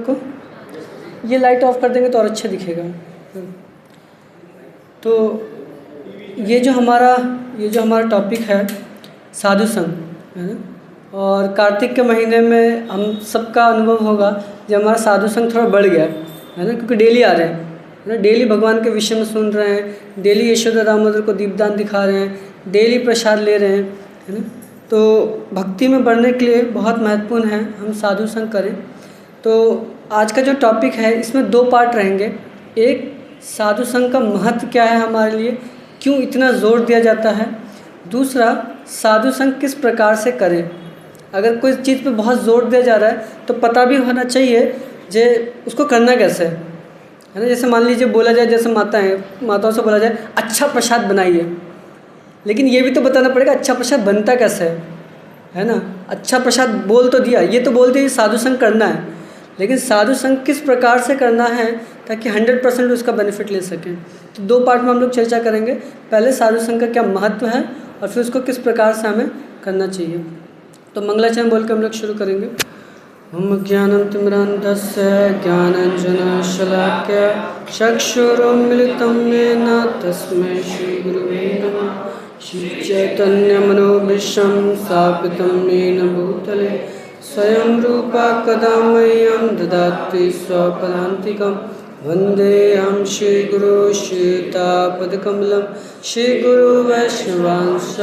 को ये light of कर देंगे तो और अच्छा दिखेगा। तो ये जो हमारा टॉपिक है साधु संग, है ना। और कार्तिक के महीने में हम सबका अनुभव होगा जब हमारा साधु संग थोड़ा बढ़ गया, है ना, क्योंकि डेली आ रहे हैं, है ना, डेली भगवान के विषय में सुन रहे हैं, डेली यशोदा दामोदर को दीपदान दिखा रहे हैं, डेली प्रसाद ले रहे हैं, है ना। तो भक्ति में बढ़ने के लिए बहुत महत्वपूर्ण है हम साधु संग करें। तो आज का जो टॉपिक है इसमें 2 पार्ट रहेंगे। एक, साधु संग का महत्व क्या है हमारे लिए, क्यों इतना जोर दिया जाता है। दूसरा, साधु संग किस प्रकार से करें। अगर कोई चीज़ पे बहुत जोर दिया जा रहा है तो पता भी होना चाहिए जे उसको करना कैसे है ना। जैसे मान लीजिए बोला जाए, जैसे माताओं से बोला जाए अच्छा प्रसाद बनाइए, लेकिन ये भी तो बताना पड़ेगा अच्छा प्रसाद बनता कैसे है ना। अच्छा प्रसाद बोल तो दिया, ये तो बोल दिया साधु संग करना है, लेकिन साधु संग किस प्रकार से करना है ताकि 100% उसका बेनिफिट ले सकें। तो 2 पार्ट में हम लोग चर्चा करेंगे। पहले साधु संग का क्या महत्व है और फिर उसको किस प्रकार से हमें करना चाहिए। तो मंगलाचरण बोल के हम लोग शुरू करेंगे। ओम ज्ञानं तिमिरान्धस्य ज्ञानाञ्जनशलाकया चक्षुरुन्मीलितं येन तस्मै श्रीगुरुवे नमः। श्रीचैतन्यमनोभीष्टं स्थापितं येन भूतले स्वयं रूपा कदा मह्यं ददाति स्वपदान्तिकं। वन्देऽहं श्रीगुरो श्रीयुतापदकमलं श्रीगुरो वैष्णवांश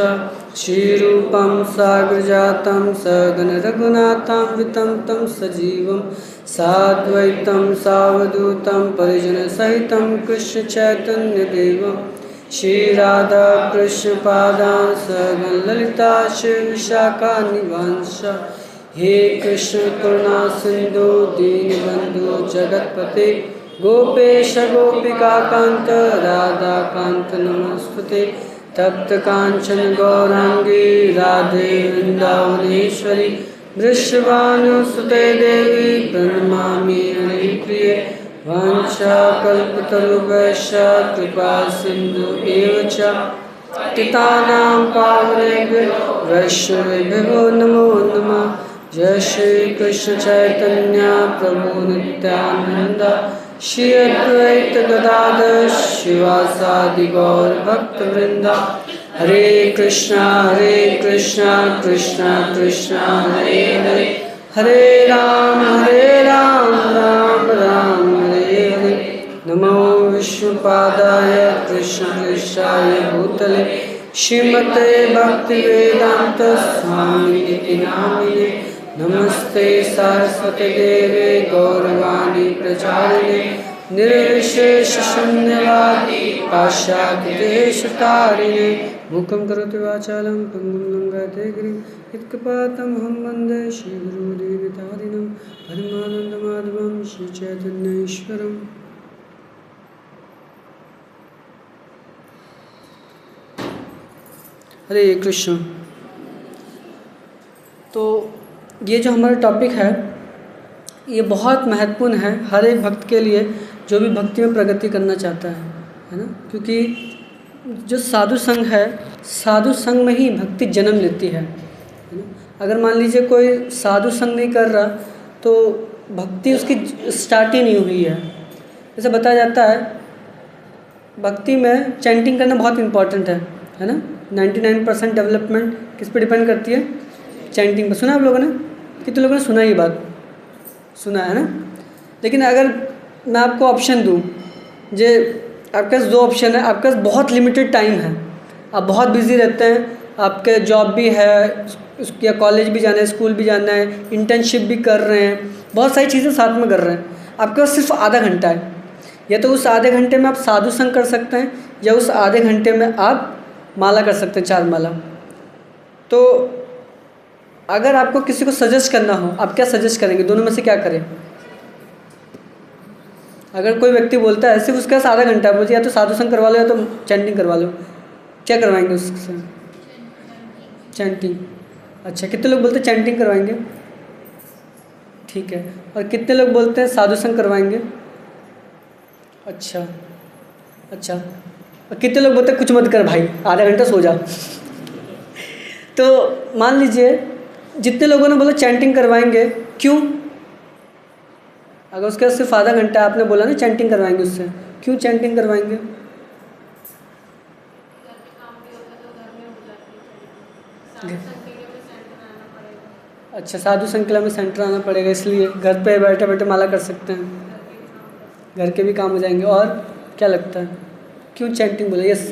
श्रीरूपं साग्रजातं सगण रघुनाथान्वितं तं सजीवं साद्वैतं सावधूतं परिजनसहितं कृष्णचैतन्यदेवं श्रीराधा कृष्णपादान् सगण ललिता श्रीविशाखान्वितांश्च। हे कृष्ण करुणा सिंधु दीनबंधु जगतपते गोपेश गोपिकाकांत राधाकांत नमस्ते। तप्त कांचन गौरांगी राधे वृंदावनेश्वरी वृषभानुसुते देवी प्रणमामि हरिप्रिये। वाञ्छाकल्पतरुभ्यश्च कृपा सिंधु एव च पतितानां पावनेभ्यो वैष्णवेभ्यो नमो नमः। जय श्री कृष्ण चैतन्य प्रभु नित्यानंद श्री अद्वैत गदाधर शिवासादि गौर भक्तवृंदा। हरे कृष्णा कृष्णा कृष्णा हरे हरे, हरे राम राम राम हरे हरे। नमो विष्णुपादाय कृष्णपृष्ठाय भूतले श्रीमते भक्तिवेदांत स्वामिनिति नामिने। नमस्ते सरस्वती देवे गौरवाणी प्रचारिणे निर्विशेष शून्यवादी पाश्चात्यदेशतारिणे। मूकं करोति वाचालं पङ्गुं लङ्घयते गिरिं यत्कृपातमहं वन्दे श्रीगुरुदेवतादिनं परमानन्दमाधवं श्रीचैतन्येश्वरम्। हरे कृष्ण। तो ये जो हमारा टॉपिक है ये बहुत महत्वपूर्ण है हर एक भक्त के लिए जो भी भक्ति में प्रगति करना चाहता है ना। क्योंकि जो साधु संग है, साधु संग में ही भक्ति जन्म लेती है ना। अगर मान लीजिए कोई साधु संग नहीं कर रहा तो भक्ति उसकी स्टार्ट ही नहीं हुई है। जैसे बताया जाता है भक्ति में चैंटिंग करना बहुत इम्पॉर्टेंट है ना। 99% डेवलपमेंट किस पे डिपेंड करती है, चैंटिंग पर। सुना आप लोगों ने, कितने लोगों ने सुना ये बात, सुना है ना। लेकिन अगर मैं आपको ऑप्शन दूँ, जे आपके पास 2 ऑप्शन है, आपके पास बहुत लिमिटेड टाइम है, आप बहुत बिजी रहते हैं, आपके जॉब भी है या कॉलेज भी जाना है, स्कूल भी जाना है, इंटर्नशिप भी कर रहे हैं, बहुत सारी चीज़ें साथ में कर रहे हैं, आपके पास सिर्फ आधा घंटा है। या तो उस आधे घंटे में आप साधु संग कर सकते हैं या उस आधे घंटे में आप माला कर सकते हैं, 4 माला। तो अगर आपको किसी को सजेस्ट करना हो, आप क्या सजेस्ट करेंगे, दोनों में से क्या करें। अगर कोई व्यक्ति बोलता है सिर्फ उसके पास आधा घंटा है, बोलते या तो साधु संग करवा लो या तो चैंटिंग करवा लो, क्या करवाएंगे उससे, चैंटिंग। अच्छा, कितने लोग बोलते हैं चैंटिंग करवाएंगे, ठीक है। और कितने लोग बोलते हैं साधु संग करवाएंगे। अच्छा, और कितने लोग बोलते हैं कुछ मत कर भाई, आधा घंटा सो जा। तो मान लीजिए जितने लोगों ने बोला चैंटिंग करवाएंगे, क्यों, अगर उसके बाद सिर्फ आधा घंटा आपने बोला ना चैंटिंग करवाएंगे उससे, क्यों चैंटिंग करवाएंगे? अच्छा, साधु संकला में सेंटर आना पड़ेगा, इसलिए घर पे बैठे बैठे माला कर सकते हैं, घर के भी काम हो जाएंगे। और क्या लगता है क्यों चैंटिंग बोला? यस,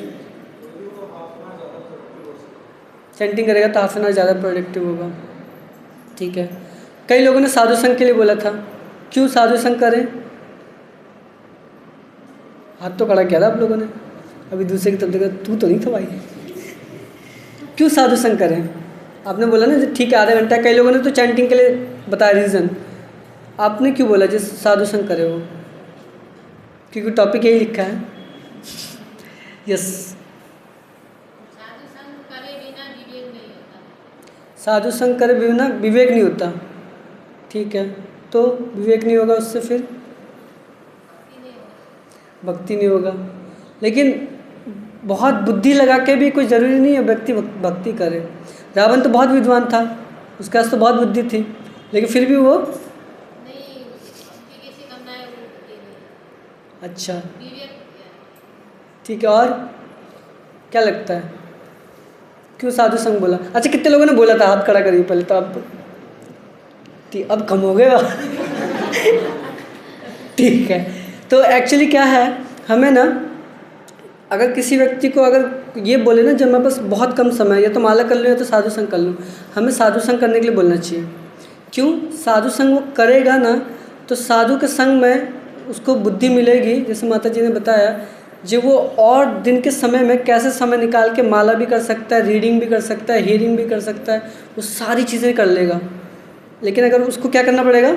चैंटिंग करेगा तो हाफ एन आवर ज़्यादा प्रोडक्टिव होगा। ठीक है, कई लोगों ने साधु संघ के लिए बोला था, क्यों साधु संघ करें? हाथ तो खड़ा किया था आप लोगों ने, अभी दूसरे की तरफ देखा, तू तो नहीं था भाई। क्यों साधु संघ करें? आपने बोला ना ठीक है आधा घंटा, कई लोगों ने तो चैंटिंग के लिए बताया रीज़न, आपने क्यों बोला जिस साधु संघ करे वो? क्योंकि टॉपिक यही लिखा है। यस, साधु संघ करे बिना विवेक नहीं होता। ठीक है, तो विवेक नहीं होगा उससे फिर भक्ति नहीं होगा। लेकिन बहुत बुद्धि लगा के भी कोई ज़रूरी नहीं है व्यक्ति भक्ति करे। रावण तो बहुत विद्वान था, उसके पास तो बहुत बुद्धि थी, लेकिन फिर भी वो अच्छा ठीक है। और क्या लगता है क्यों साधु संघ बोला? अच्छा, कितने लोगों ने बोला था? हाथ खड़ा करिए पहले तो। अब कम हो गए। ठीक है, तो एक्चुअली क्या है, हमें ना अगर किसी व्यक्ति को अगर ये बोले ना जब मेरे पास बहुत कम समय है, या तो माला कर लो या तो साधु संघ कर लो, हमें साधु संघ करने के लिए बोलना चाहिए। क्यों? साधु संघ वो करेगा ना तो साधु के संग में उसको बुद्धि मिलेगी, जैसे माता जी ने बताया, जो वो और दिन के समय में कैसे समय निकाल के माला भी कर सकता है, रीडिंग भी कर सकता है, हियरिंग भी कर सकता है, वो सारी चीज़ें कर लेगा। लेकिन अगर उसको क्या करना पड़ेगा?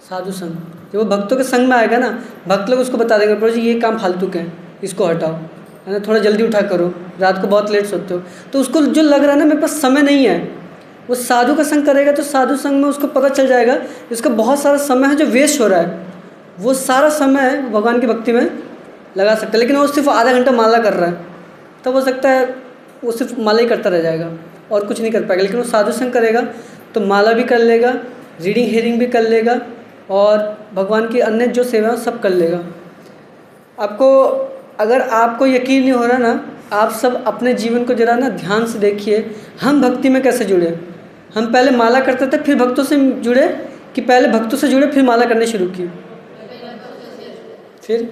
साधु संघ। जब वो भक्तों के संग में आएगा ना, भक्त लोग उसको बता देंगे, प्रभु जी ये काम फालतू के हैं, इसको हटाओ, है ना, थोड़ा जल्दी उठा करो, रात को बहुत लेट सोते हो। तो उसको जो लग रहा है ना मेरे पास समय नहीं है, वो साधु का संग करेगा तो साधु संग में उसको पता चल जाएगा इसका बहुत सारा समय है जो वेस्ट हो रहा है, वो सारा समय भगवान की भक्ति में लगा सकता है। लेकिन वो सिर्फ आधा घंटा माला कर रहा है, तब हो सकता है वो सिर्फ माला ही करता रह जाएगा और कुछ नहीं कर पाएगा। लेकिन वो साधु संग करेगा तो माला भी कर लेगा, रीडिंग हियरिंग भी कर लेगा, और भगवान की अन्य जो सेवा है सब कर लेगा। आपको अगर आपको यकीन नहीं हो रहा ना, आप सब अपने जीवन को जरा ना ध्यान से देखिए, हम भक्ति में कैसे जुड़े। हम पहले माला करते थे फिर भक्तों से जुड़े, कि पहले भक्तों से जुड़े फिर माला करने शुरू की? फिर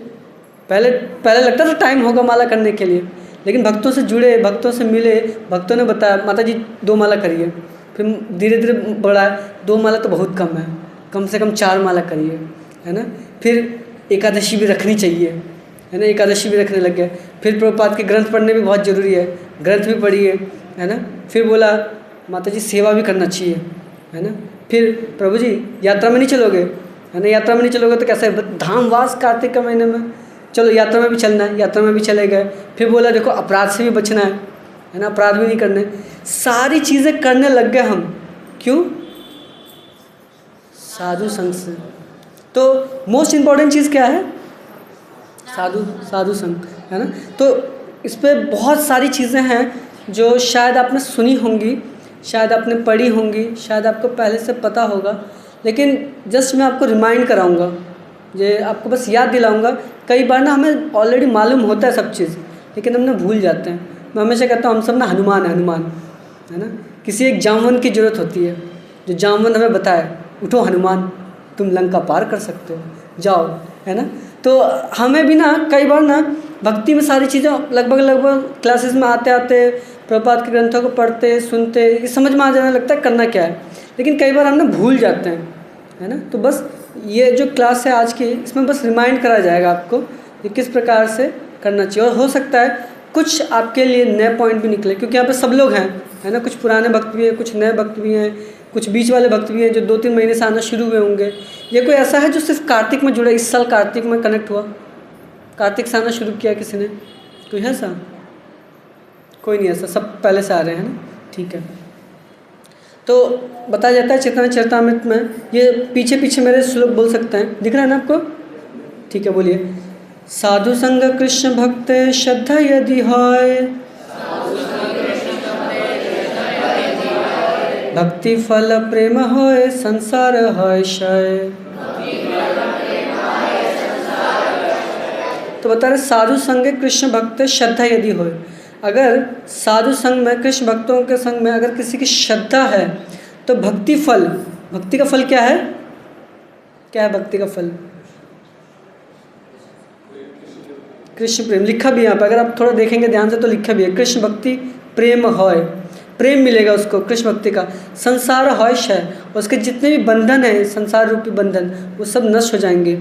पहले लगता था टाइम होगा माला करने के लिए, लेकिन भक्तों से जुड़े, भक्तों से मिले, भक्तों ने बताया माता जी 2 माला करिए, फिर धीरे धीरे बढ़ा, 2 माला तो बहुत कम है, कम से कम 4 माला करिए, है ना। फिर एकादशी भी रखनी चाहिए, है ना, एकादशी भी रखने लग गए। फिर प्रभुपाद के ग्रंथ पढ़ने भी बहुत ज़रूरी है, ग्रंथ भी पढ़िए, है ना। फिर बोला माता जी सेवा भी करना चाहिए, है ना। फिर प्रभु जी यात्रा में नहीं चलोगे, है ना, यात्रा में नहीं चलोगे तो कैसे? धामवास कार्तिक के महीने में, चलो यात्रा में भी चलना है, यात्रा में भी चले गए। फिर बोला देखो अपराध से भी बचना है ना, अपराध भी नहीं करने। सारी चीज़ें करने लग गए हम, क्यों? साधु संग से। तो मोस्ट इम्पॉर्टेंट चीज़ क्या है? साधु संग, है ना। तो इस पर बहुत सारी चीज़ें हैं जो शायद आपने सुनी होंगी, शायद आपने पढ़ी होंगी, शायद आपको पहले से पता होगा, लेकिन जस्ट मैं आपको रिमाइंड कराऊंगा, ये आपको बस याद दिलाऊंगा। कई बार ना हमें ऑलरेडी मालूम होता है सब चीज़, लेकिन हम ना भूल जाते हैं। मैं हमेशा कहता हूँ हम सब ना हनुमान है ना। किसी एक जामवन की ज़रूरत होती है, जो जामवन हमें बताए उठो हनुमान, तुम लंका पार कर सकते हो, जाओ, है ना। तो हमें भी ना कई बार ना भक्ति में सारी चीज़ें लगभग क्लासेस में आते आते प्रभुपाद के ग्रंथों को पढ़ते सुनते ये समझ में आ जाने लगता है करना क्या है, लेकिन कई बार हम ना भूल जाते हैं, है ना। तो बस ये जो क्लास है आज की, इसमें बस रिमाइंड करा जाएगा आपको कि किस प्रकार से करना चाहिए। और हो सकता है कुछ आपके लिए नए पॉइंट भी निकले, क्योंकि यहाँ पे सब लोग हैं, है ना। कुछ पुराने भक्त भी हैं, कुछ नए भक्त भी हैं, कुछ बीच वाले भक्त भी हैं जो 2-3 महीने से आना शुरू हुए होंगे। ये कोई ऐसा है जो सिर्फ कार्तिक में जुड़ा, इस साल कार्तिक में कनेक्ट हुआ, कार्तिक से आना शुरू किया किसी ने? कोई है ऐसा? कोई नहीं ऐसा, सब पहले से आ रहे हैं ना, ठीक है। तो बताया जाता है चैतन्य चरितामृत में, ये पीछे पीछे मेरे श्लोक बोल सकते हैं, दिख रहा है ना आपको? ठीक है, बोलिए। साधु संग कृष्ण भक्त श्रद्धा यदि है, भक्ति फल प्रेम होय, संसार है क्षय। तो बता रहे साधु संगे कृष्ण भक्त श्रद्धा यदि हो, अगर साधु संग में कृष्ण भक्तों के संग में अगर किसी की श्रद्धा है तो भक्ति फल, भक्ति का फल क्या है? क्या है भक्ति का फल? कृष्ण प्रेम। लिखा भी यहाँ पर, अगर आप थोड़ा देखेंगे ध्यान से तो लिखा भी है, कृष्ण भक्ति प्रेम होय, प्रेम मिलेगा उसको कृष्ण भक्ति का। संसार होय है, उसके जितने भी बंधन है संसार रूपी बंधन वो सब नष्ट हो जाएंगे,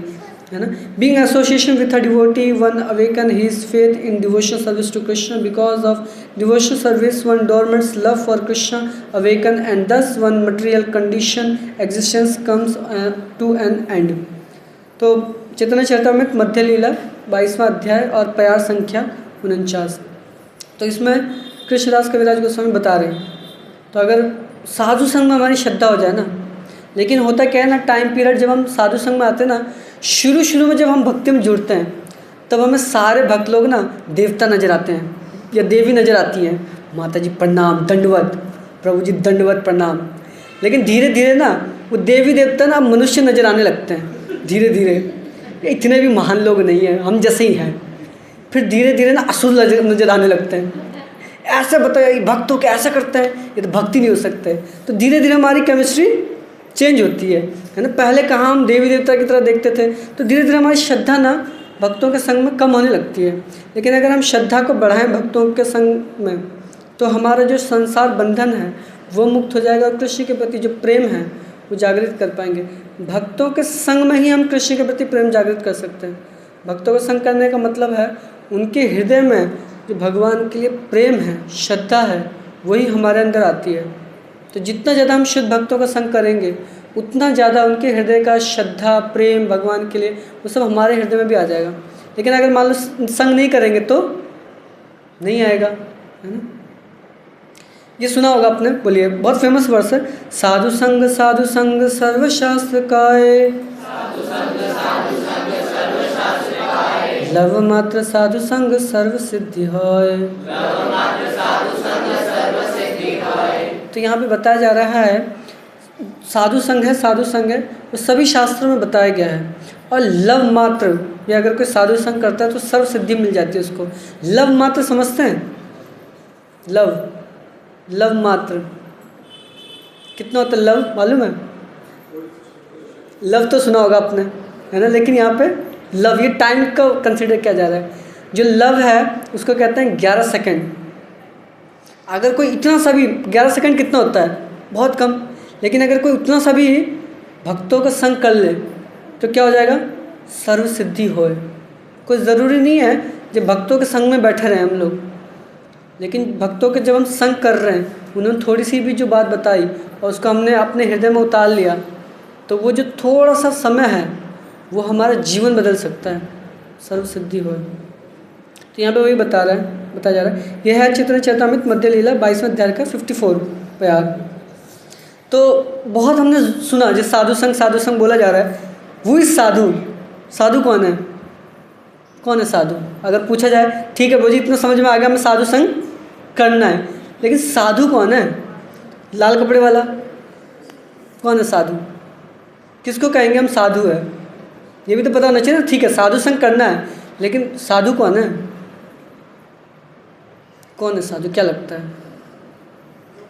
है ना। Being association with a devotee one awaken his faith in devotional service to Krishna, because of devotional service one dormants love for Krishna awaken and thus one material condition existence comes to an end. तो चैतन्य चरितामृत मध्य लीला 22वां अध्याय और प्यार संख्या 49। तो इसमें कृष्णदास कविराज गोस्वामी बता रहे हैं, तो अगर साधु संग में हमारी श्रद्धा हो जाए ना, लेकिन होता क्या है ना, टाइम पीरियड जब हम साधु संग में आते हैं ना, शुरू में जब हम भक्ति में जुड़ते हैं तब हमें सारे भक्त लोग ना देवता नजर आते हैं या देवी नजर आती हैं, माता जी प्रणाम दंडवत, प्रभु जी दंडवत प्रणाम। लेकिन धीरे धीरे ना वो देवी देवता ना मनुष्य नजर आने लगते हैं, धीरे धीरे इतने भी महान लोग नहीं हैं, हम जैसे ही हैं। फिर धीरे धीरे ना असुर नजर आने लगते हैं, ऐसे बताया ये भक्त हो के ऐसा करता है, ये तो भक्ति नहीं हो सकता है। तो धीरे धीरे हमारी केमिस्ट्री चेंज होती है ना। पहले कहाँ हम देवी देवता की तरह देखते थे, तो धीरे धीरे हमारी श्रद्धा ना भक्तों के संग में कम होने लगती है। लेकिन अगर हम श्रद्धा को बढ़ाएं भक्तों के संग में, तो हमारा जो संसार बंधन है वो मुक्त हो जाएगा और कृष्ण के प्रति जो प्रेम है वो जागृत कर पाएंगे। भक्तों के संग में ही हम कृष्ण के प्रति प्रेम जागृत कर सकते हैं। भक्तों का संग करने का मतलब है उनके हृदय में जो भगवान के लिए प्रेम है, श्रद्धा है, वही हमारे अंदर आती है। तो जितना ज़्यादा हम शुद्ध भक्तों का संग करेंगे उतना ज़्यादा उनके हृदय का श्रद्धा प्रेम भगवान के लिए वो सब हमारे हृदय में भी आ जाएगा। लेकिन अगर मान लो संग नहीं करेंगे तो नहीं आएगा, है ना। ये सुना होगा आपने, बोलिए, बहुत फेमस वर्स है, साधु संग सर्वशास्त्र काय, लव मात्र साधु संग सर्व सिद्धि होय। तो यहाँ पे बताया जा रहा है साधु संग है वो सभी शास्त्रों में बताया गया है। और लव मात्र, या अगर कोई साधु संग करता है तो सर्व सिद्धि मिल जाती है उसको। लव मात्र समझते हैं? लव मात्र कितना होता है? लव मालूम है? लव तो सुना होगा आपने, है ना। लेकिन यहाँ पे लव, ये टाइम का कंसिडर किया जा रहा है। जो लव है उसको कहते हैं 11 सेकंड। अगर कोई इतना सा भी, 11 सेकंड कितना होता है? बहुत कम। लेकिन अगर कोई उतना सा भी भक्तों का संग कर ले तो क्या हो जाएगा? सर्व सिद्धि होए। कोई ज़रूरी नहीं है जब भक्तों के संग में बैठे रहें हम लोग, लेकिन भक्तों के जब हम संग कर रहे हैं, उन्होंने थोड़ी सी भी जो बात बताई और उसको हमने अपने हृदय में उतार लिया, तो वो जो थोड़ा सा समय है वो हमारा जीवन बदल सकता है, सर्व सिद्धि हो। तो यहाँ पे वही बताया जा रहा है। यह है चैतन्य चरितामृत मध्य लीला 22वें अध्याय का 54 प्यार। तो बहुत हमने सुना जिस साधु संग बोला जा रहा है, वो इस साधु कौन है? कौन है साधु? अगर पूछा जाए, ठीक है मुझे इतना समझ में आ गया, मैं साधु संग करना है, लेकिन साधु कौन है? लाल कपड़े वाला कौन है साधु? किसको कहेंगे हम साधु है? ये भी तो पता होना चाहिए ना। ठीक है साधु संग करना है, लेकिन साधु कौन है? कौन है साधु? क्या लगता है?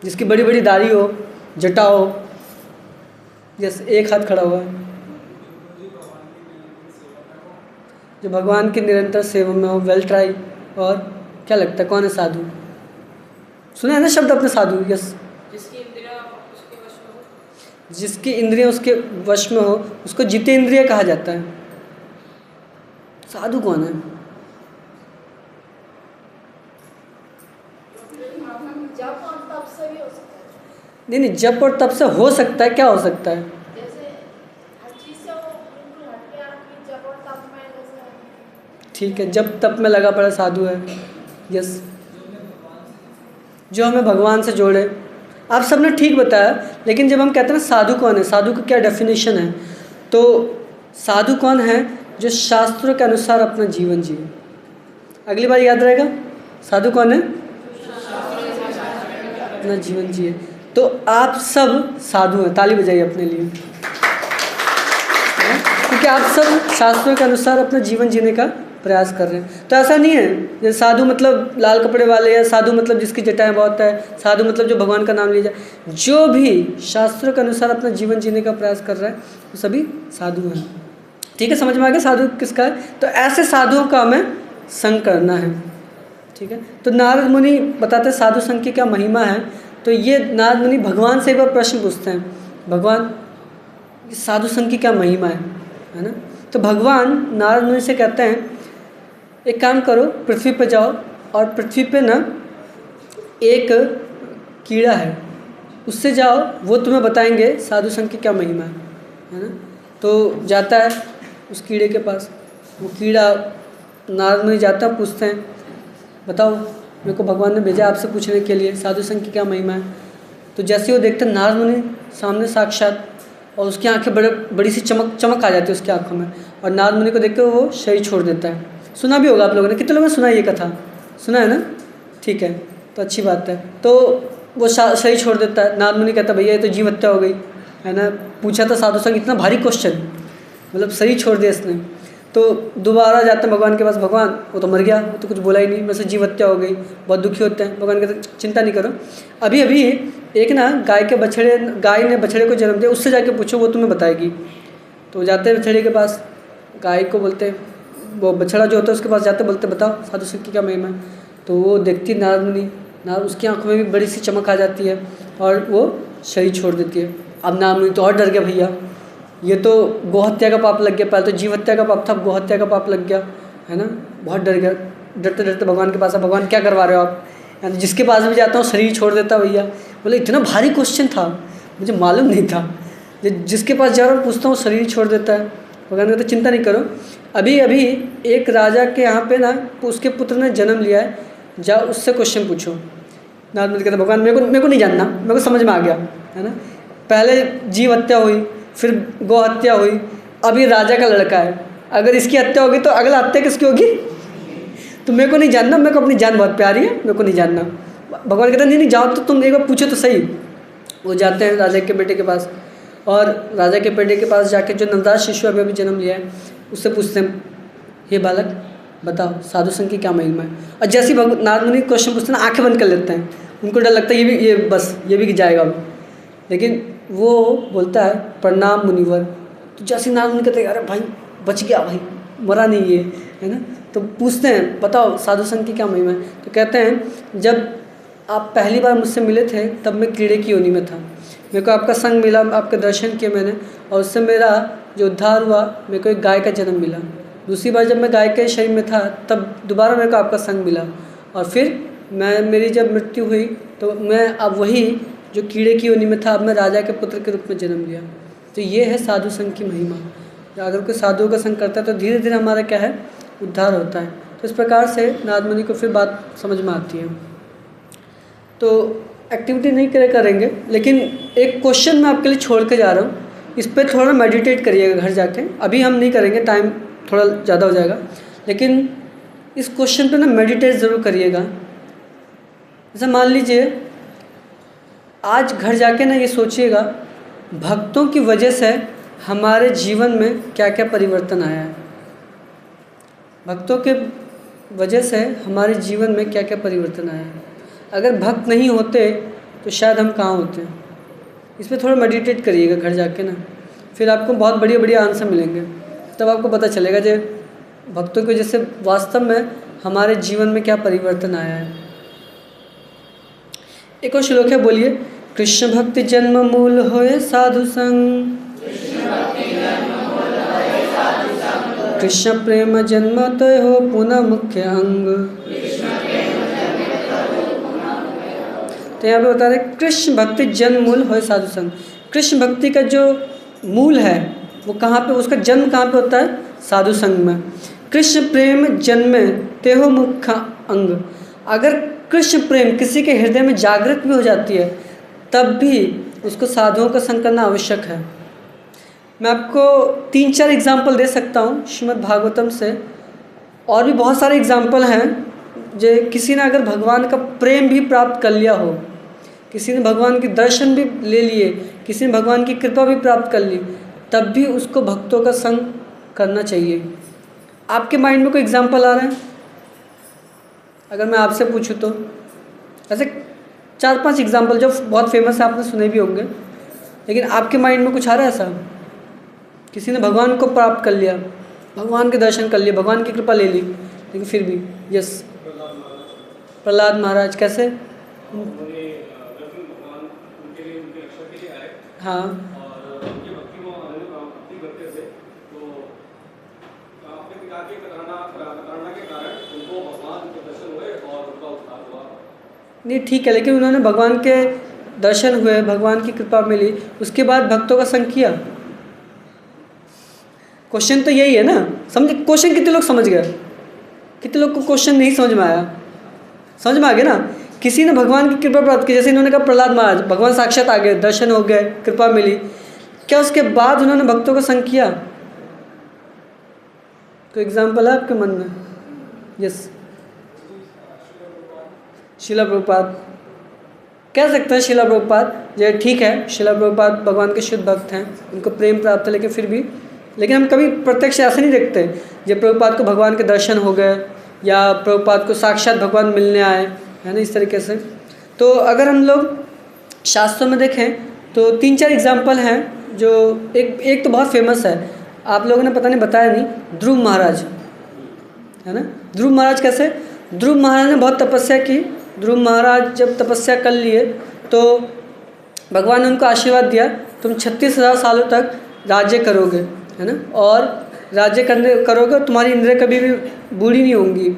जिसकी बड़ी बड़ी दाढ़ी हो, जटा हो, यस, एक हाथ खड़ा हुआ है, जो भगवान की निरंतर सेवा में हो, वेल ट्राई। और क्या लगता है कौन है साधु? सुना है ना शब्द अपने साधु? यस, जिसकी इंद्रियां उसके वश में हो उसको जितेंद्रिय कहा जाता है। साधु कौन है? नहीं, जप और तप से हो सकता है। क्या हो सकता है? ठीक है, जब तप में लगा पड़ा साधु है। यस, जो हमें भगवान से जोड़े। आप सबने ठीक बताया, लेकिन जब हम कहते हैं ना साधु कौन है, साधु का क्या डेफिनेशन है, तो साधु कौन है? जो शास्त्रों के अनुसार अपना जीवन जिए। अगली बार याद रहेगा, साधु कौन है? अपना जीवन जिए। तो आप सब साधु हैं, ताली बजाइए अपने लिए, क्योंकि आप सब शास्त्रों के अनुसार अपना जीवन जीने का प्रयास कर रहे हैं। तो ऐसा नहीं है जैसे साधु मतलब लाल कपड़े वाले, या साधु मतलब जिसकी जटाएं बहुत है, साधु मतलब जो भगवान का नाम लिया जाए। जो भी शास्त्रों के अनुसार अपना जीवन जीने का प्रयास कर रहा है वो सभी साधु हैं। ठीक है, समझ में आ गया साधु किसका है? तो ऐसे साधुओं का हमें संग करना है। ठीक है, तो नारद मुनि बताते हैं साधु संघ की क्या महिमा है। तो ये नारद मुनि भगवान से एक बार प्रश्न पूछते हैं, भगवान साधु संघ की क्या महिमा है ना? तो भगवान नारद मुनि से कहते हैं एक काम करो, पृथ्वी पे जाओ और पृथ्वी पे ना एक कीड़ा है, उससे जाओ, वो तुम्हें बताएंगे साधु संघ की क्या महिमा है ना? तो जाता है उस कीड़े के पास, वो कीड़ा नारद मुनि जाता है, पूछते हैं बताओ मेरे को भगवान ने भेजा आपसे पूछने के लिए साधु संघ की क्या महिमा है। तो जैसे वो देखते हैं नारद मुनि सामने साक्षात, और उसकी आंखें बड़ी सी चमक आ जाती है उसकी आंखों में, और नारद मुनि को देख कर वो शरीर छोड़ देता है। सुना भी होगा आप लोगों ने, कितने लोगों ने सुना ये कथा? सुना है ना? ठीक है, तो अच्छी बात है। तो वो शरीर छोड़ देता है। नारद मुनि कहता है भैया ये तो जीव हत्या हो गई है ना? पूछा था साधु संघ, इतना भारी क्वेश्चन, मतलब शरीर छोड़ दिया इसने। तो दोबारा जाते हैं भगवान के पास, भगवान वो तो मर गया, वो तो कुछ बोला ही नहीं, मेरे से जीव हत्या हो गई, बहुत दुखी होते हैं। भगवान कहते चिंता नहीं करो, अभी अभी एक ना गाय ने बछड़े को जन्म दिया, उससे जाके पूछो वो तुम्हें बताएगी। तो जाते हैं बछड़े के पास, गाय को बोलते, वो बछड़ा जो होता है उसके पास जाते, बोलते बताओ साधु संघ की क्या महिमा है। तो वो देखती नारद मुनि, उसकी आंखों में भी बड़ी सी चमक आ जाती है और वो शरीर छोड़ देती है। अब नारद मुनि तो और डर गया, भैया ये तो गोहत्या का पाप लग गया, पहले तो जीव हत्या का पाप था, अब गोहत्या का पाप लग गया है ना? बहुत डर गया, डरते डरते भगवान के पास, भगवान क्या करवा रहे हो आप? जिसके पास भी जाता हूँ शरीर छोड़ देता भैया। बोले इतना भारी क्वेश्चन था, मुझे मालूम नहीं था, जिसके पास जा रहा हूँ पूछता हूँ शरीर छोड़ देता है। भगवान कहते चिंता नहीं करो, अभी अभी एक राजा के यहाँ पे ना उसके पुत्र ने जन्म लिया है, जाओ उससे क्वेश्चन पूछो। नारद मुनि कहते भगवान मेरे को नहीं जानना, मेरे को समझ में आ गया है ना? पहले जीव हत्या हुई, फिर गौ हत्या हुई, अब ये राजा का लड़का है, अगर इसकी हत्या होगी तो अगला हत्या किसकी होगी? तो मेरे को नहीं जानना, मेरे को अपनी जान बहुत प्यारी है, मेरे को नहीं जानना। भगवान कहते नहीं जाओ, तो तुम एक बार पूछो तो सही। वो जाते हैं राजा के बेटे के पास, और राजा के बेटे के पास जाके जो नवजात शिशु अभी अभी जन्म लिया है उससे पूछते हैं हे बालक बताओ साधु संघ की क्या महिमा है। और जैसे ही नारद मुनि क्वेश्चन पूछते हैं आंखें बंद कर लेते हैं, उनको डर लगता है ये भी जाएगा अब। लेकिन वो बोलता है प्रणाम मुनिवर। तो जैसे नारद मुनि कहते हैं अरे भाई बच गया, भाई मरा नहीं ये है ना? तो पूछते हैं बताओ साधु संघ की क्या महिमा है। तो कहते हैं जब आप पहली बार मुझसे मिले थे तब मैं कीड़े की योनि में था, मेरे को आपका संग मिला, आपके दर्शन किए मैंने, और उससे मेरा जो उद्धार हुआ, मेरे को एक गाय का जन्म मिला। दूसरी बार जब मैं गाय के शरीर में था तब दोबारा मेरे को आपका संग मिला, और फिर मेरी जब मृत्यु हुई तो मैं अब वही जो कीड़े की योनि में था, अब मैं राजा के पुत्र के रूप में जन्म लिया। तो ये है साधु संघ की महिमा। अगर कोई साधुओं का संग करता है तो धीरे धीरे हमारा क्या है, उद्धार होता है। तो इस प्रकार से नारद मुनि को फिर बात समझ में आती है। तो एक्टिविटी नहीं करेंगे, लेकिन एक क्वेश्चन मैं आपके लिए छोड़ के जा रहा हूँ, इस पर थोड़ा मेडिटेट करिएगा घर जाके। अभी हम नहीं करेंगे, टाइम थोड़ा ज़्यादा हो जाएगा, लेकिन इस क्वेश्चन पे ना मेडिटेट ज़रूर करिएगा। जैसे मान लीजिए आज घर जाके ना ये सोचिएगा भक्तों की वजह से हमारे जीवन में क्या क्या परिवर्तन आया है, भक्तों के वजह से हमारे जीवन में क्या क्या परिवर्तन आया है। अगर भक्त नहीं होते तो शायद हम कहाँ होते। इस पर थोड़ा मेडिटेट करिएगा घर जाके ना, फिर आपको बहुत बढ़िया बढ़िया आंसर मिलेंगे। तब आपको पता चलेगा जो भक्तों की वजह से वास्तव में हमारे जीवन में क्या परिवर्तन आया है। एक और श्लोक है, बोलिए। कृष्ण भक्ति जन्म मूल होए साधु संग, कृष्ण प्रेम जन्म तय हो पुनः मुख्य अंग। तो यहाँ पे बता रहे कृष्ण भक्ति जन्म मूल होए साधु संग। कृष्ण भक्ति का जो मूल है वो कहाँ पे, उसका जन्म कहाँ पे होता है? साधु संग में। कृष्ण प्रेम जन्मे ते हो मुख्य अंग। अगर कृष्ण प्रेम किसी के हृदय में जागृत भी हो जाती है तब भी उसको साधुओं का संग करना आवश्यक है। मैं आपको 3-4 एग्जाम्पल दे सकता हूँ श्रीमद् भागवतम से, और भी बहुत सारे एग्जाम्पल हैं जो किसी ने अगर भगवान का प्रेम भी प्राप्त कर लिया हो, किसी ने भगवान के दर्शन भी ले लिए, किसी ने भगवान की कृपा भी प्राप्त कर ली, तब भी उसको भक्तों का संग करना चाहिए। आपके माइंड में कोई एग्जाम्पल आ रहा है? अगर मैं आपसे पूछूं तो ऐसे 4-5 एग्जाम्पल जो बहुत फेमस है, आपने सुने भी होंगे, लेकिन आपके माइंड में कुछ आ रहा है ऐसा? किसी ने भगवान को प्राप्त कर लिया, भगवान के दर्शन कर लिए, भगवान की कृपा ले ली, लेकिन फिर भी यस, प्रहलाद महाराज कैसे? हाँ, नहीं ठीक है, लेकिन उन्होंने भगवान के दर्शन हुए, भगवान की कृपा मिली, उसके बाद भक्तों का संग किया। क्वेश्चन तो यही है ना, समझे? क्वेश्चन कितने लोग समझ गए? कितने लोग को क्वेश्चन नहीं समझ में आया? समझ में आ गया ना? किसी ने भगवान की कृपा प्राप्त की, जैसे इन्होंने कहा प्रहलाद महाराज, भगवान साक्षात आ गए, दर्शन हो गए, कृपा मिली, क्या उसके बाद उन्होंने भक्तों का संग किया? कोई एग्जाम्पल है आपके मन में? यस, शिला प्रभुपाद कह सकते हैं। शिला प्रभुपाद ये ठीक है, शिला प्रभुपाद भगवान के शुद्ध भक्त हैं, उनको प्रेम प्राप्त है, लेकिन फिर भी, लेकिन हम कभी प्रत्यक्ष ऐसे नहीं देखते जब प्रभुपाद को भगवान के दर्शन हो गए या प्रभुपाद को साक्षात भगवान मिलने आए, है ना, इस तरीके से। तो अगर हम लोग शास्त्रों में देखें तो 3-4 एग्जाम्पल हैं, जो एक तो बहुत फेमस है, आप लोगों ने पता नहीं बताया नहीं, ध्रुव महाराज, है ना। ध्रुव महाराज कैसे? ध्रुव महाराज ने बहुत तपस्या की। ध्रुव महाराज जब तपस्या कर लिए तो भगवान ने उनको आशीर्वाद दिया, तुम 36,000 सालों तक राज्य करोगे, है ना, और राज्य करोगे, तुम्हारी इंद्रियाँ कभी भी बूढ़ी नहीं होंगी,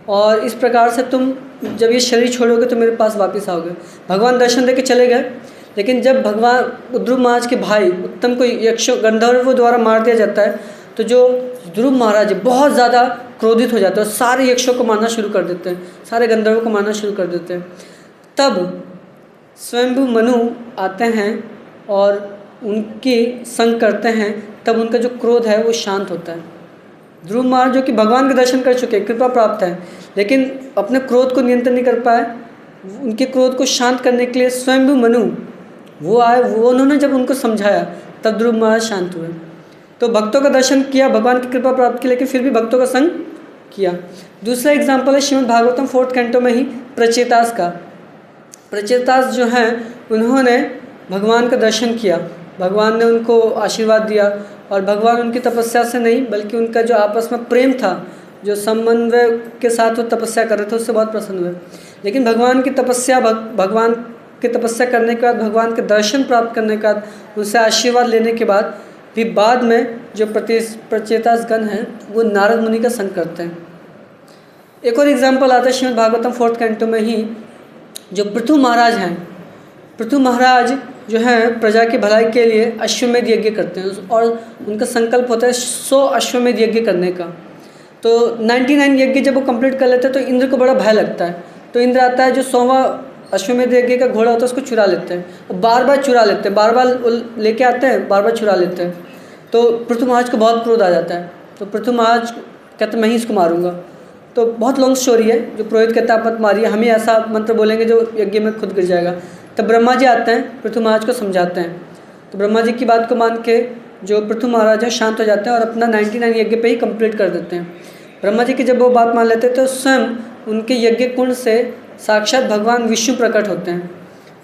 और इस प्रकार से तुम जब ये शरीर छोड़ोगे तो मेरे पास वापस आओगे। भगवान दर्शन दे के चले गए, लेकिन जब भगवान ध्रुव महाराज के भाई उत्तम को यक्षों गंधर्वों द्वारा मार दिया जाता है, तो जो ध्रुव महाराज बहुत ज़्यादा क्रोधित हो जाते हैं और सारे यक्षों को मारना शुरू कर देते हैं, सारे गंधर्वों को मारना शुरू कर देते हैं। तब स्वयंभू मनु आते हैं और उनकी संग करते हैं, तब उनका जो क्रोध है वो शांत होता है। ध्रुव महाराज जो कि भगवान के दर्शन कर चुके, कृपा प्राप्त है, लेकिन अपने क्रोध को नियंत्रण नहीं कर पाए। उनके क्रोध को शांत करने के लिए स्वयंभू मनु वो आए, वो उन्होंने जब उनको समझाया तब ध्रुव महाराज शांत हुए। तो भक्तों का दर्शन किया, भगवान की कृपा प्राप्त की, लेकिन फिर भी भक्तों का संग किया। दूसरा एग्जाम्पल है श्रीमद् भागवतम 4th कैंटो में ही प्रचेतास का। प्रचेतास जो हैं उन्होंने भगवान का दर्शन किया, भगवान ने उनको आशीर्वाद दिया, और भगवान उनकी तपस्या से नहीं बल्कि उनका जो आपस में प्रेम था, जो समन्वय के साथ वो तपस्या कर रहे थे, उससे बहुत प्रसन्न हुए। लेकिन भगवान की तपस्या भगवान की तपस्या करने के बाद, भगवान के दर्शन प्राप्त करने के बाद, उनसे आशीर्वाद लेने के बाद भी बाद में जो प्रचेतास गण हैं वो नारद मुनि का संग करते हैं। एक और एग्जाम्पल आता है श्रीमद् भागवतम 4th कैंटो में ही, जो पृथु महाराज हैं। पृथु महाराज जो हैं प्रजा की भलाई के लिए अश्वमेध यज्ञ करते हैं, और उनका संकल्प होता है 100 अश्वमेध यज्ञ करने का। तो 99 यज्ञ जब वो कंप्लीट कर लेते हैं तो इंद्र को बड़ा भय लगता है, तो इंद्र आता है, जो 100वां अश्वमेध यज्ञ का घोड़ा होता है उसको चुरा लेते हैं, और बार बार चुरा लेते हैं, बार बार लेके आते हैं, बार बार चुरा लेते हैं। तो पृथु महाराज को बहुत क्रोध आ जाता है, तो पृथु महाराज कहते मैं ही इसको मारूंगा। तो बहुत लॉन्ग स्टोरी है, जो पुरोहित कहता है आप मत मारिए, हम ही ऐसा मंत्र बोलेंगे जो यज्ञ में खुद गिर जाएगा। तब ब्रह्मा जी आते हैं, पृथु महाराज को समझाते हैं, तो ब्रह्मा जी की बात को मान के जो पृथु महाराज है शांत हो जाते हैं और अपना 99 यज्ञ पे ही कंप्लीट कर देते हैं। ब्रह्मा जी की जब वो बात मान लेते हैं तो स्वयं उनके यज्ञ कुंड से साक्षात भगवान विष्णु प्रकट होते हैं,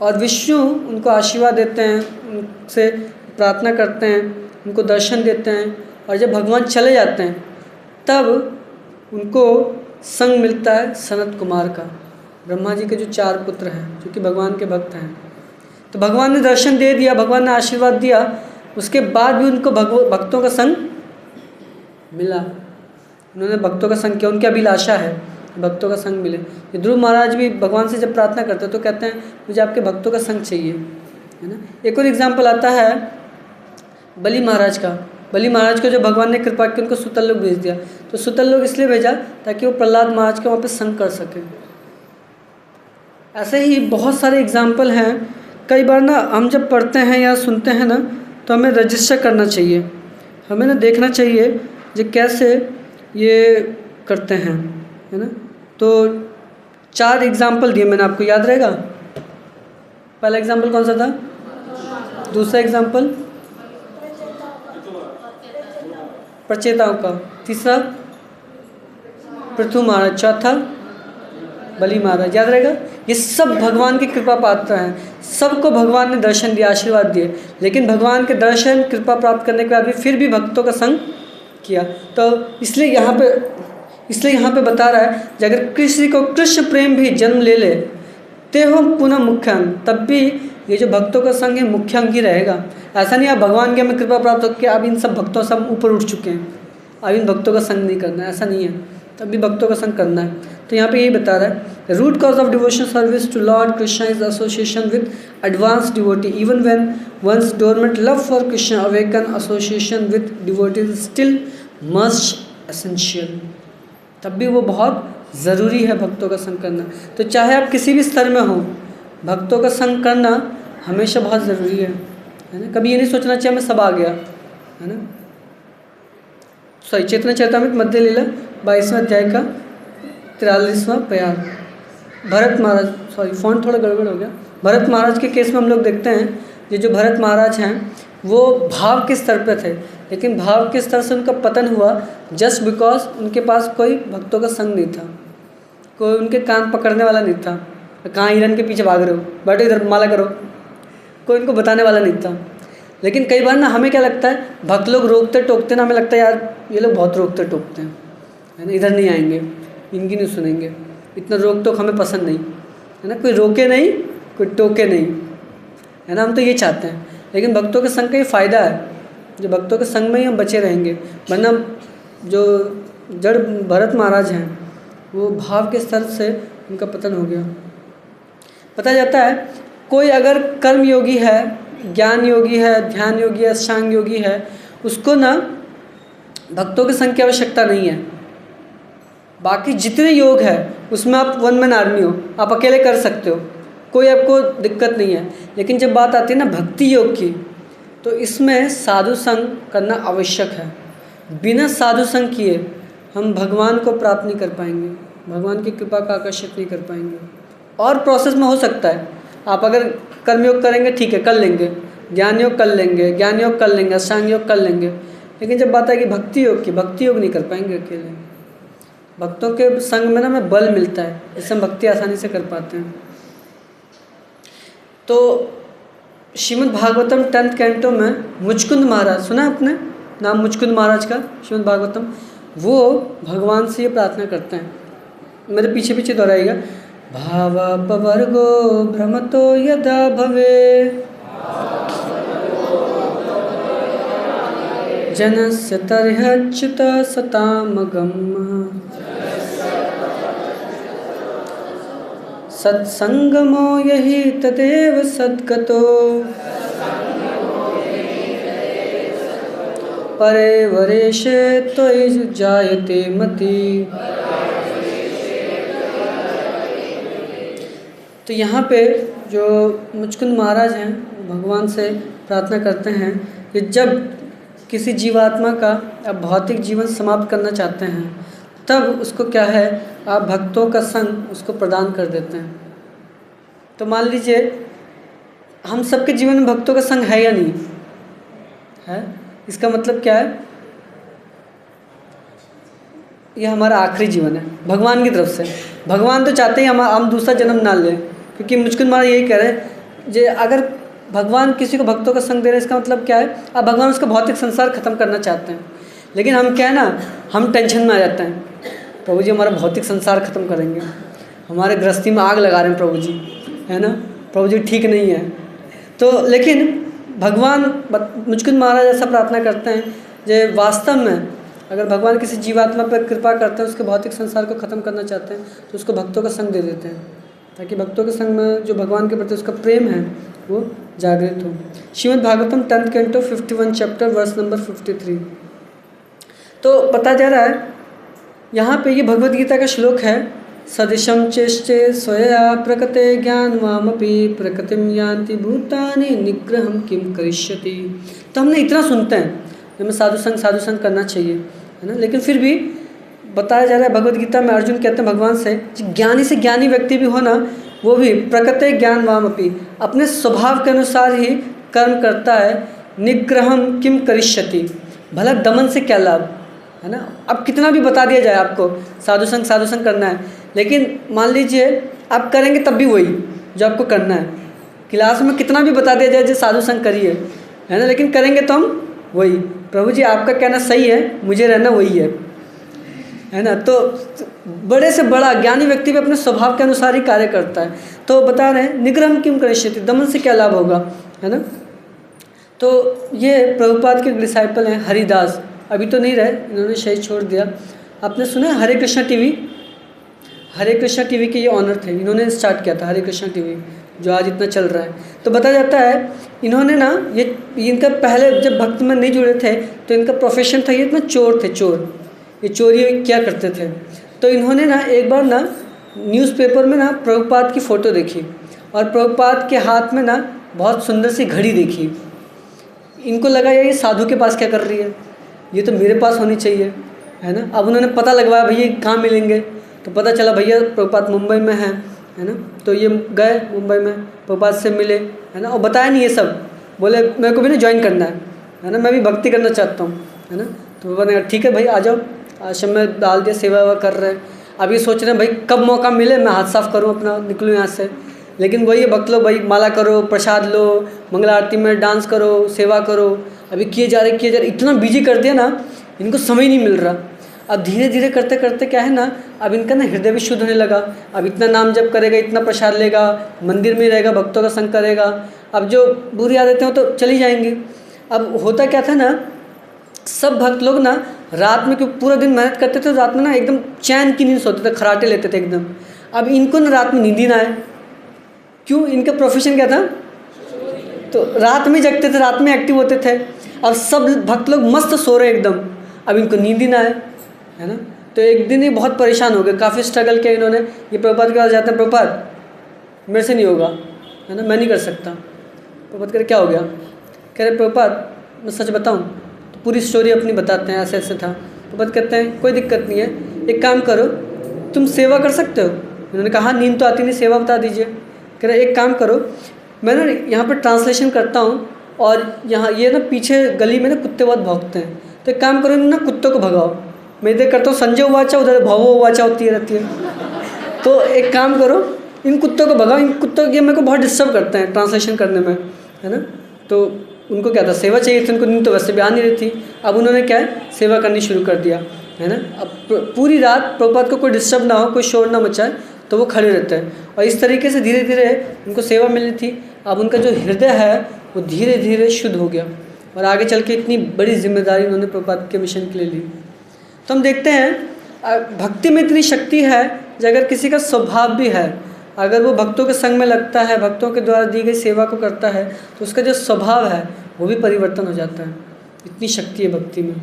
और विष्णु उनको आशीर्वाद देते हैं, उनसे प्रार्थना करते हैं, उनको दर्शन देते हैं, और जब भगवान चले जाते हैं तब उनको संग मिलता है सनत कुमार का। ब्रह्मा जी के जो 4 पुत्र हैं जो कि भगवान के भक्त हैं, तो भगवान ने दर्शन दे दिया, भगवान ने आशीर्वाद दिया, उसके बाद भी उनको भक्तों का संग मिला। उन्होंने भक्तों का संग किया, उनकी अभिलाषा है भक्तों का संग मिले। ध्रुव महाराज भी भगवान से जब प्रार्थना करते हैं तो कहते हैं मुझे आपके भक्तों का संग चाहिए, है ना। एक और एग्जाम्पल आता है बलि महाराज का। बलि महाराज को जब भगवान ने कृपा की उनको सुतल लोक भेज दिया, तो सुतल लोक इसलिए भेजा ताकि वो प्रहलाद महाराज के वहाँ पे संग कर सके। ऐसे ही बहुत सारे एग्जाम्पल हैं। कई बार ना हम जब पढ़ते हैं या सुनते हैं ना तो हमें रजिस्टर करना चाहिए, हमें ना देखना चाहिए जो कैसे ये करते हैं, है ना। तो 4 एग्जाम्पल दिए मैंने, आपको याद रहेगा। पहला एग्जाम्पल कौन सा था? दूसरा एग्जाम्पल प्रचेताओं का, तीसरा पृथु महाराज, चौथा बलि महाराज। याद रहेगा, ये सब भगवान की कृपा पात्र हैं, सबको भगवान ने दर्शन दिया, आशीर्वाद दिए, लेकिन भगवान के दर्शन कृपा प्राप्त करने के बाद भी फिर भी भक्तों का संग किया। तो इसलिए यहाँ पे बता रहा है, कि अगर किसी को कृष्ण प्रेम भी जन्म ले ले ते हो पुनः मुख्य अंग, तब भी ये जो भक्तों का संग है मुख्य अंग ही रहेगा। ऐसा नहीं आप भगवान की हमें कृपा प्राप्त हो कि अब इन सब भक्तों से हम ऊपर उठ चुके हैं, अब इन भक्तों का संग नहीं करना है, ऐसा नहीं है, तब भी भक्तों का संग करना है। तो यहाँ पे यही बता रहा है, root cause of devotional service to Lord Krishna is association with advance devotee, even when once dormant love for Krishna awaken, association with devotees still must essential. तब भी वो बहुत ज़रूरी है भक्तों का संग करना। तो चाहे आप किसी भी स्तर में हो, भक्तों का संग करना हमेशा बहुत ज़रूरी है ना। कभी ये नहीं सोचना चाहिए मैं सब आ गया, है ना। सॉरी, चैतन्य चरितामृत मध्य लीला 22वें अध्याय का 43वां प्यार, भरत महाराज, सॉरी फॉन्ट थोड़ा गड़बड़ हो गया, भरत महाराज के केस में हम लोग देखते हैं, ये जो भरत महाराज हैं वो भाव के स्तर पे थे, लेकिन भाव के स्तर से उनका पतन हुआ जस्ट बिकॉज उनके पास कोई भक्तों का संग नहीं था, कोई उनके कान पकड़ने वाला नहीं था। कहाँ हिरन के पीछे भाग रहे हो, बैठो इधर माला करो, कोई उनको बताने वाला नहीं था। लेकिन कई बार ना हमें क्या लगता है, भक्त लोग रोकते टोकते ना, हमें लगता है यार ये लोग बहुत रोकते टोकते हैं, है ना, इधर नहीं आएंगे, इनकी नहीं सुनेंगे, इतना रोक टोक हमें पसंद नहीं, है ना। कोई रोके नहीं, कोई टोके नहीं, है ना, हम तो ये चाहते हैं। लेकिन भक्तों के संग का ये फ़ायदा है, जो भक्तों के संग में ही हम बचे रहेंगे, वरना जो जड़ भरत महाराज हैं वो भाव के स्तर से उनका पतन हो गया। पता जाता है कोई अगर कर्म योगी है, ज्ञान योगी है, ध्यान योगी है, अष्टांग योगी है, उसको ना भक्तों के संग की आवश्यकता नहीं है। बाकी जितने योग है उसमें आप वन मैन आर्मी हो, आप अकेले कर सकते हो, कोई आपको दिक्कत नहीं है। लेकिन जब बात आती है ना भक्ति योग की, तो इसमें साधु संग करना आवश्यक है। बिना साधु संग किए हम भगवान को प्राप्त नहीं कर पाएंगे, भगवान की कृपा का आकर्षित नहीं कर पाएंगे। और प्रोसेस में हो सकता है आप अगर कर्मयोग करेंगे ठीक है, कर लेंगे, ज्ञान योग कर लेंगे, ज्ञान योग कर लेंगे, अष्टांग योग कर लेंगे, लेकिन जब बात आएगी भक्ति योग की, भक्ति योग नहीं कर पाएंगे अकेले। भक्तों के संग में ना हमें बल मिलता है, जिससे हम भक्ति आसानी से कर पाते हैं। तो श्रीमद् भागवतम 10th कैंटो में मुचकुंद महाराज, सुना आपने नाम मुचकुंद महाराज का, श्रीमद् भागवतम, वो भगवान से ये प्रार्थना करते हैं, मेरे पीछे पीछे दोहराइएगा। भावापवर्गो भ्रमतो यदा भवे जनस्य तर्ह्यच्युत सतामगम सत्संगमो यही तदेव सद्गतो परे वरेशे त्वयि जायते मति। तो यहाँ पे जो मुचकुंद महाराज हैं वो भगवान से प्रार्थना करते हैं कि जब किसी जीवात्मा का आप भौतिक जीवन समाप्त करना चाहते हैं, तब उसको क्या है, आप भक्तों का संग उसको प्रदान कर देते हैं। तो मान लीजिए हम सबके जीवन में भक्तों का संग है या नहीं है, इसका मतलब क्या है, ये हमारा आखिरी जीवन है भगवान की तरफ से। भगवान तो चाहते हैं हम दूसरा जन्म ना लें, क्योंकि मुचकुंद महाराज यही कह रहे हैं जे अगर भगवान किसी को भक्तों का संग दे रहे हैं, इसका मतलब क्या है, अब भगवान उसका भौतिक संसार खत्म करना चाहते हैं। लेकिन हम क्या है ना, हम टेंशन में आ जाते हैं, प्रभु जी हमारा भौतिक संसार खत्म करेंगे, हमारे गृहस्थी में आग लगा रहे हैं प्रभु जी, है ना, प्रभु जी ठीक नहीं है। तो लेकिन भगवान मुचकुंद महाराज ऐसा प्रार्थना करते हैं जे वास्तव में अगर भगवान किसी जीवात्मा पर कृपा करते हैं, उसके भौतिक संसार को ख़त्म करना चाहते हैं, तो उसको भक्तों का संग दे देते हैं, ताकि भक्तों के संग में जो भगवान के प्रति उसका प्रेम है वो जागृत हो। Srimad Bhagavatam 10th canto 51 chapter verse number 53। तो बताया जा रहा है यहाँ पे, ये भगवद गीता का श्लोक है, सदिशम चेष्टे स्वया प्रकृते ज्ञानवामपि प्रकृतिम यान्ति भूतानि निग्रहम किम करिष्यति। तो हमने इतना सुनते हैं हमें साधु संग करना चाहिए, है ना, लेकिन फिर भी बताया जा रहा है भगवद गीता में, अर्जुन कहते हैं भगवान से, ज्ञानी से ज्ञानी व्यक्ति भी हो ना, वो भी प्रकृते ज्ञानवामपि अपने स्वभाव के अनुसार ही कर्म करता है, निग्रहम किम करिष्यति, भला दमन से क्या लाभ, है ना। अब कितना भी बता दिया जाए आपको साधु संग करना है, लेकिन मान लीजिए आप करेंगे तब भी वही जो आपको करना है। क्लास में कितना भी बता दिया जाए जो साधु संग करिए, है ना, लेकिन करेंगे तो हम वही। प्रभु जी आपका कहना सही है, मुझे रहना वही है ना। तो बड़े से बड़ा ज्ञानी व्यक्ति भी अपने स्वभाव के अनुसार ही कार्य करता है। तो बता रहे हैं निग्रहम किम करिष्यति, दमन से क्या लाभ होगा, है ना। तो ये प्रभुपाद के डिसाइपल हैं हरिदास, अभी तो नहीं रहे, इन्होंने शहीद छोड़ दिया। आपने सुना है हरे कृष्णा टीवी, हरे कृष्णा टीवी के ये ऑनर थे, इन्होंने स्टार्ट किया था हरे कृष्णा टीवी जो आज इतना चल रहा है। तो बताया जाता है इन्होंने ना ये इनका पहले जब भक्त में नहीं जुड़े थे तो इनका प्रोफेशन था, ये इतना चोर थे, चोर, ये चोरी क्या करते थे। तो इन्होंने ना एक बार ना न्यूज़पेपर में ना प्रभुपाद की फ़ोटो देखी और प्रभुपाद के हाथ में ना बहुत सुंदर सी घड़ी देखी। इनको लगा यार ये साधु के पास क्या कर रही है, ये तो मेरे पास होनी चाहिए, है ना। अब उन्होंने पता लगवाया भैया कहाँ मिलेंगे, तो पता चला भैया प्रभुपाद मुंबई में है ना। तो ये गए मुंबई में, प्रभुपाद से मिले, है ना, और बताया नहीं ये सब, बोले मेरे को भी ना ज्वाइन करना है ना, मैं भी भक्ति करना चाहता हूँ, है ना। तो प्रभुपाद ने कहा ठीक है भाई आ जाओ, आश्रम में डाल दिया, सेवा वेवा कर रहे हैं। अब ये सोच रहे हैं भाई कब मौका मिले मैं हाथ साफ करूँ अपना, निकलूँ यहाँ से। लेकिन वही भक्त लोग भाई माला करो, प्रसाद लो, मंगला आरती में डांस करो, सेवा करो, अभी किए जा रहे, इतना बिजी कर दिया ना इनको समय नहीं मिल रहा। अब धीरे धीरे करते करते क्या है ना, अब इनका ना हृदय भी शुद्ध होने लगा। अब इतना नाम जप करेगा, इतना प्रसाद लेगा, मंदिर में रहेगा, भक्तों का संग करेगा, अब जो बुरी आदतें हो तो चली जाएंगी। अब होता क्या था ना, सब भक्त लोग ना रात में, क्योंकि पूरा दिन मेहनत करते थे, रात में ना एकदम चैन की नींद सोते थे, खराटे लेते थे एकदम। अब इनको ना रात में नींद ही ना आए, क्यों, इनका प्रोफेशन क्या था, तो रात में जगते थे, रात में एक्टिव होते थे। अब सब भक्त लोग मस्त सो रहे एकदम, अब इनको नींद ही ना आए, है ना। तो एक दिन ये बहुत परेशान हो गए, काफ़ी स्ट्रगल किया इन्होंने। ये प्रभुपाद के पास जाते हैं, प्रभुपाद मेरे से नहीं होगा, है ना, मैं नहीं कर सकता। प्रभुपाद कह रहे क्या हो गया, कह रहे प्रभुपाद मैं सच बताऊँ, तो पूरी स्टोरी अपनी बताते हैं, ऐसे ऐसे था। प्रभुपाद कहते हैं कोई दिक्कत नहीं है, एक काम करो तुम सेवा कर सकते हो। उन्होंने कहा नींद तो आती नहीं, सेवा बता दीजिए। कह रहे एक काम करो, मैं ना यहाँ पर ट्रांसलेशन करता हूँ और यहाँ ये ना पीछे गली में ना कुत्ते बहुत भौंकते हैं, तो एक काम करो ना कुत्तों को भगाओ। मैं इधर करता हूँ संजय उवाचा, उधर भवो उवाचा होती रहती है। तो एक काम करो इन कुत्तों को भगाओ, इन कुत्तों ये मेरे को बहुत डिस्टर्ब करते हैं ट्रांसलेशन करने में, है ना। तो उनको क्या था, सेवा चाहिए थी, उनको नींद तो वैसे भी आ नहीं रही थी। अब उन्होंने क्या है, सेवा करनी शुरू कर दिया, है ना। अब पूरी रात प्रभुपाद को कोई डिस्टर्ब ना हो, कोई शोर ना मचाए, तो वो खड़े रहते हैं और इस तरीके से धीरे धीरे उनको सेवा मिलनी थी। अब उनका जो हृदय है वो धीरे धीरे शुद्ध हो गया और आगे चल के इतनी बड़ी जिम्मेदारी उन्होंने प्रभुपाद के मिशन के लिए ली। तो हम देखते हैं भक्ति में इतनी शक्ति है कि अगर किसी का स्वभाव भी है, अगर वो भक्तों के संग में लगता है, भक्तों के द्वारा दी गई सेवा को करता है, तो उसका जो स्वभाव है वो भी परिवर्तन हो जाता है। इतनी शक्ति है भक्ति में,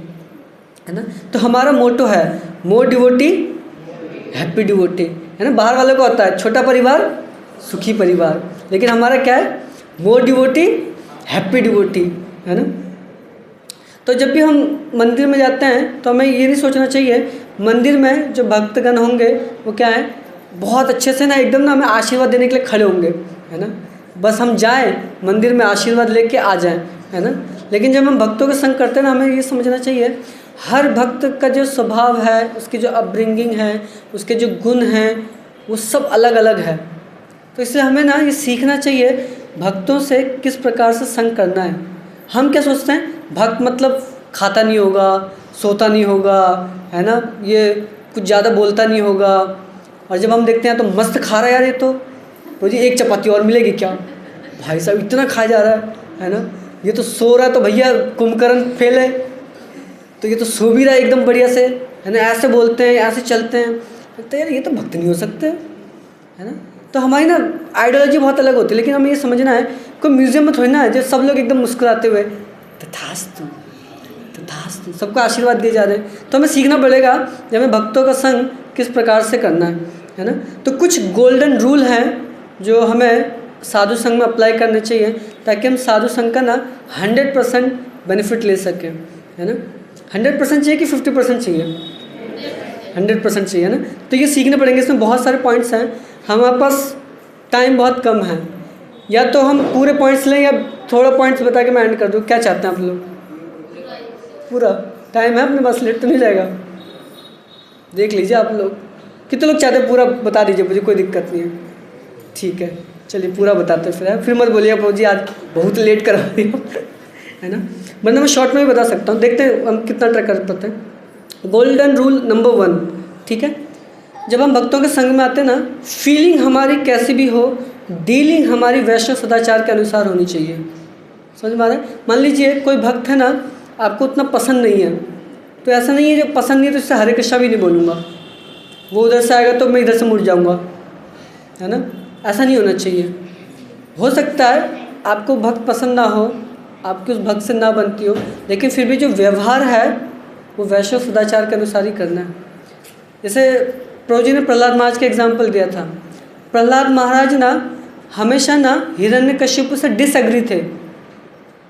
है ना। तो हमारा मोटो है मोर डिवोटी हैप्पी डिवोटी, है ना। बाहर वालों को होता है छोटा परिवार सुखी परिवार, लेकिन हमारा क्या है, मोर डिवोटी हैप्पी डिवोटी, है ना। तो जब भी हम मंदिर में जाते हैं तो हमें ये नहीं सोचना चाहिए मंदिर में जो भक्तगण होंगे वो क्या है, बहुत अच्छे से ना एकदम ना हमें आशीर्वाद देने के लिए खड़े होंगे, है ना। बस हम जाएं मंदिर में आशीर्वाद लेके आ जाएं, है ना। लेकिन जब हम भक्तों के संग करते हैं ना, हमें ये समझना चाहिए हर भक्त का जो स्वभाव है, उसकी जो अपब्रिंगिंग है, उसके जो गुण हैं, वो सब अलग अलग है। तो इसलिए हमें ना ये सीखना चाहिए भक्तों से किस प्रकार से संग करना है। हम क्या सोचते हैं, भक्त मतलब खाता नहीं होगा, सोता नहीं होगा, है ना, ये कुछ ज़्यादा बोलता नहीं होगा। और जब हम देखते हैं तो मस्त खा रहा है यार, ये तो जी एक चपाती और मिलेगी क्या, भाई साहब इतना खा जा रहा है ना। ये तो सो रहा है तो भैया कुंभकर्ण फेल है, तो ये तो सो भी रहा है एकदम बढ़िया से, है ना। ऐसे बोलते हैं, ऐसे चलते हैं, तो यार ये तो भक्त नहीं हो सकते, है ना। तो हमारी ना आइडियोलॉजी बहुत अलग होती है। लेकिन हमें ये समझना है कोई म्यूजियम में थोड़ी ना है जो सब लोग एकदम मुस्कुराते हुए तथास्तु तथास्तु सबको आशीर्वाद दिए जा रहे हैं। तो हमें सीखना पड़ेगा कि हमें भक्तों का संग किस प्रकार से करना है ना। तो कुछ गोल्डन रूल हैं जो हमें साधु संघ में अप्लाई करने चाहिए ताकि हम साधु संघ का ना 100% बेनिफिट ले सकें, है ना। 100% चाहिए कि 50% चाहिए, 100% चाहिए ना। तो ये सीखने पड़ेंगे, इसमें बहुत सारे पॉइंट्स हैं, हमारे पास टाइम बहुत कम है। या तो हम पूरे पॉइंट्स लें या थोड़ा पॉइंट्स बता के मैं एंड कर दूँ, क्या चाहते हैं आप लोग? पूरा टाइम है अपने पास, लेट तो नहीं जाएगा। देख लीजिए आप लोग, कितने लोग चाहते हैं पूरा बता दीजिए, मुझे कोई दिक्कत नहीं है। ठीक है, चलिए पूरा बताते हैं फिर मत बोलिए प्रभु जी आज बहुत लेट करा दिया है ना, वरना मैं शॉर्ट में भी बता सकता हूँ। देखते हैं हम कितना ट्रैक कर पाते हैं। गोल्डन रूल नंबर 1, ठीक है, जब हम भक्तों के संग में आते हैं ना, फीलिंग हमारी कैसी भी हो, डीलिंग हमारी वैष्णव सदाचार के अनुसार होनी चाहिए। समझ में आ रहा है? मान लीजिए कोई भक्त है ना, आपको उतना पसंद नहीं है, तो ऐसा नहीं है जो पसंद नहीं है तो इससे हरे कृष्णा भी नहीं बोलूँगा, वो उधर से आएगा तो मैं इधर से मुड़ जाऊँगा, है ना, ऐसा नहीं होना चाहिए। हो सकता है आपको भक्त पसंद ना हो, आपकी उस भक्त से ना बनती हो, लेकिन फिर भी जो व्यवहार है वो वैष्णव सदाचार के अनुसार ही करना है। जैसे प्रभु जी ने प्रहलाद महाराज के एग्जाम्पल दिया था। प्रहलाद महाराज ना हमेशा ना हिरण्यकशिपु से डिसएग्री थे,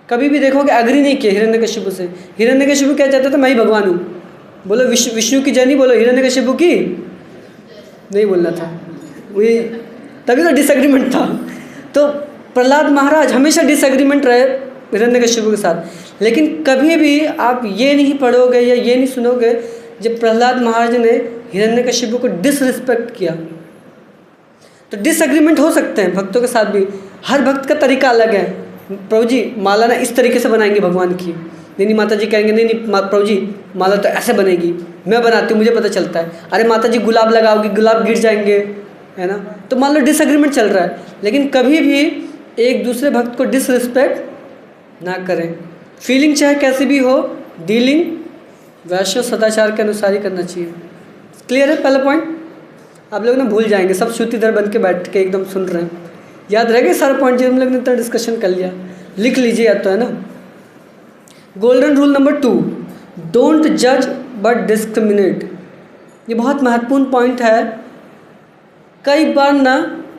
कभी भी देखोगे एग्री नहीं किए हिरण्यकशिपु से। हिरण्यकशिपु क्या चाहता था, मैं ही भगवान हूँ, बोलो विष्णु की जय नहीं, बोलो हिरण्यकशिपु की नहीं बोलना था, वही तभी तो डिसएग्रीमेंट था। तो प्रहलाद महाराज हमेशा डिसएग्रीमेंट रहे हिरण्यकशिपु के साथ। लेकिन कभी भी आप ये नहीं पढ़ोगे या ये नहीं सुनोगे जब प्रहलाद महाराज ने हिरण्यकशिपु को डिसरिस्पेक्ट किया। तो डिसएग्रीमेंट हो सकते हैं भक्तों के साथ भी, हर भक्त का तरीका अलग है। प्रभु जी माला ना इस तरीके से बनाएंगे भगवान की, नहीं माता जी कहेंगे नहीं प्रभु जी माला तो ऐसे बनेगी, मैं बनाती हूँ मुझे पता चलता है। अरे माता जी गुलाब लगाओगी, गुलाब गिर जाएंगे, है ना। तो मान लो डिसएग्रीमेंट चल रहा है, लेकिन कभी भी एक दूसरे भक्त को डिसरिस्पेक्ट ना करें। फीलिंग चाहे कैसी भी हो, डीलिंग वैष्णव सदाचार के अनुसार ही करना चाहिए। क्लियर है पहला पॉइंट? आप लोग ना भूल जाएंगे, सब श्रुतिधर बन के बैठ के एकदम सुन रहे हैं, याद रहेगा सारा पॉइंट जो हम लोग ने इतना डिस्कशन कर लिया, लिख लीजिए या तो, है ना। गोल्डन रूल नंबर 2, डोंट जज बट डिस्क्रिमिनेट। ये बहुत महत्वपूर्ण पॉइंट है। कई बार ना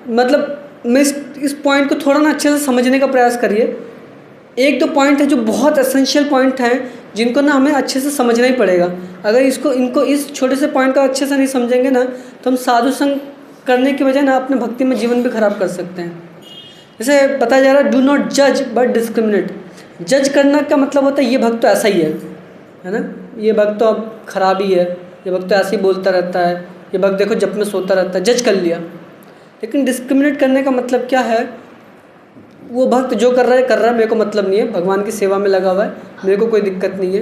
मतलब मैं इस पॉइंट को थोड़ा ना अच्छे से समझने का प्रयास करिए। एक दो पॉइंट है जो बहुत एसेंशियल पॉइंट हैं जिनको ना हमें अच्छे से समझना ही पड़ेगा। अगर इनको इस छोटे से पॉइंट का अच्छे से नहीं समझेंगे ना, तो हम साधु संग करने की वजह ना अपने भक्ति में जीवन भी खराब कर सकते हैं। जैसे बताया जा रहा है, डू नॉट जज बट डिस्क्रिमिनेट। जज करना का मतलब होता है ये भक्त तो ऐसा ही है ना, ये भक्त तो अब खराब ही है, ये भक्त तो ऐसे ही बोलता रहता है, ये भक्त देखो जब में सोता रहता है, जज कर लिया। लेकिन डिस्क्रिमिनेट करने का मतलब क्या है, वो भक्त जो कर रहा है मेरे को मतलब नहीं है, भगवान की सेवा में लगा हुआ है, मेरे को कोई दिक्कत नहीं है।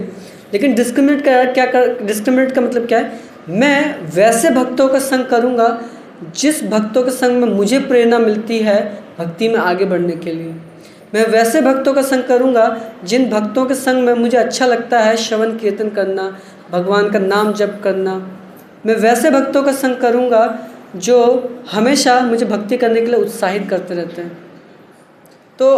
लेकिन डिस्क्रिमिनेट का मतलब क्या है, मैं वैसे भक्तों का संग करूँगा जिस भक्तों के संग में मुझे प्रेरणा मिलती है भक्ति में आगे बढ़ने के लिए। मैं वैसे भक्तों का संग करूँगा जिन भक्तों के संग में मुझे अच्छा लगता है श्रवण कीर्तन करना, भगवान का नाम जप करना। मैं वैसे भक्तों का संग करूँगा जो हमेशा मुझे भक्ति करने के लिए उत्साहित करते रहते हैं। तो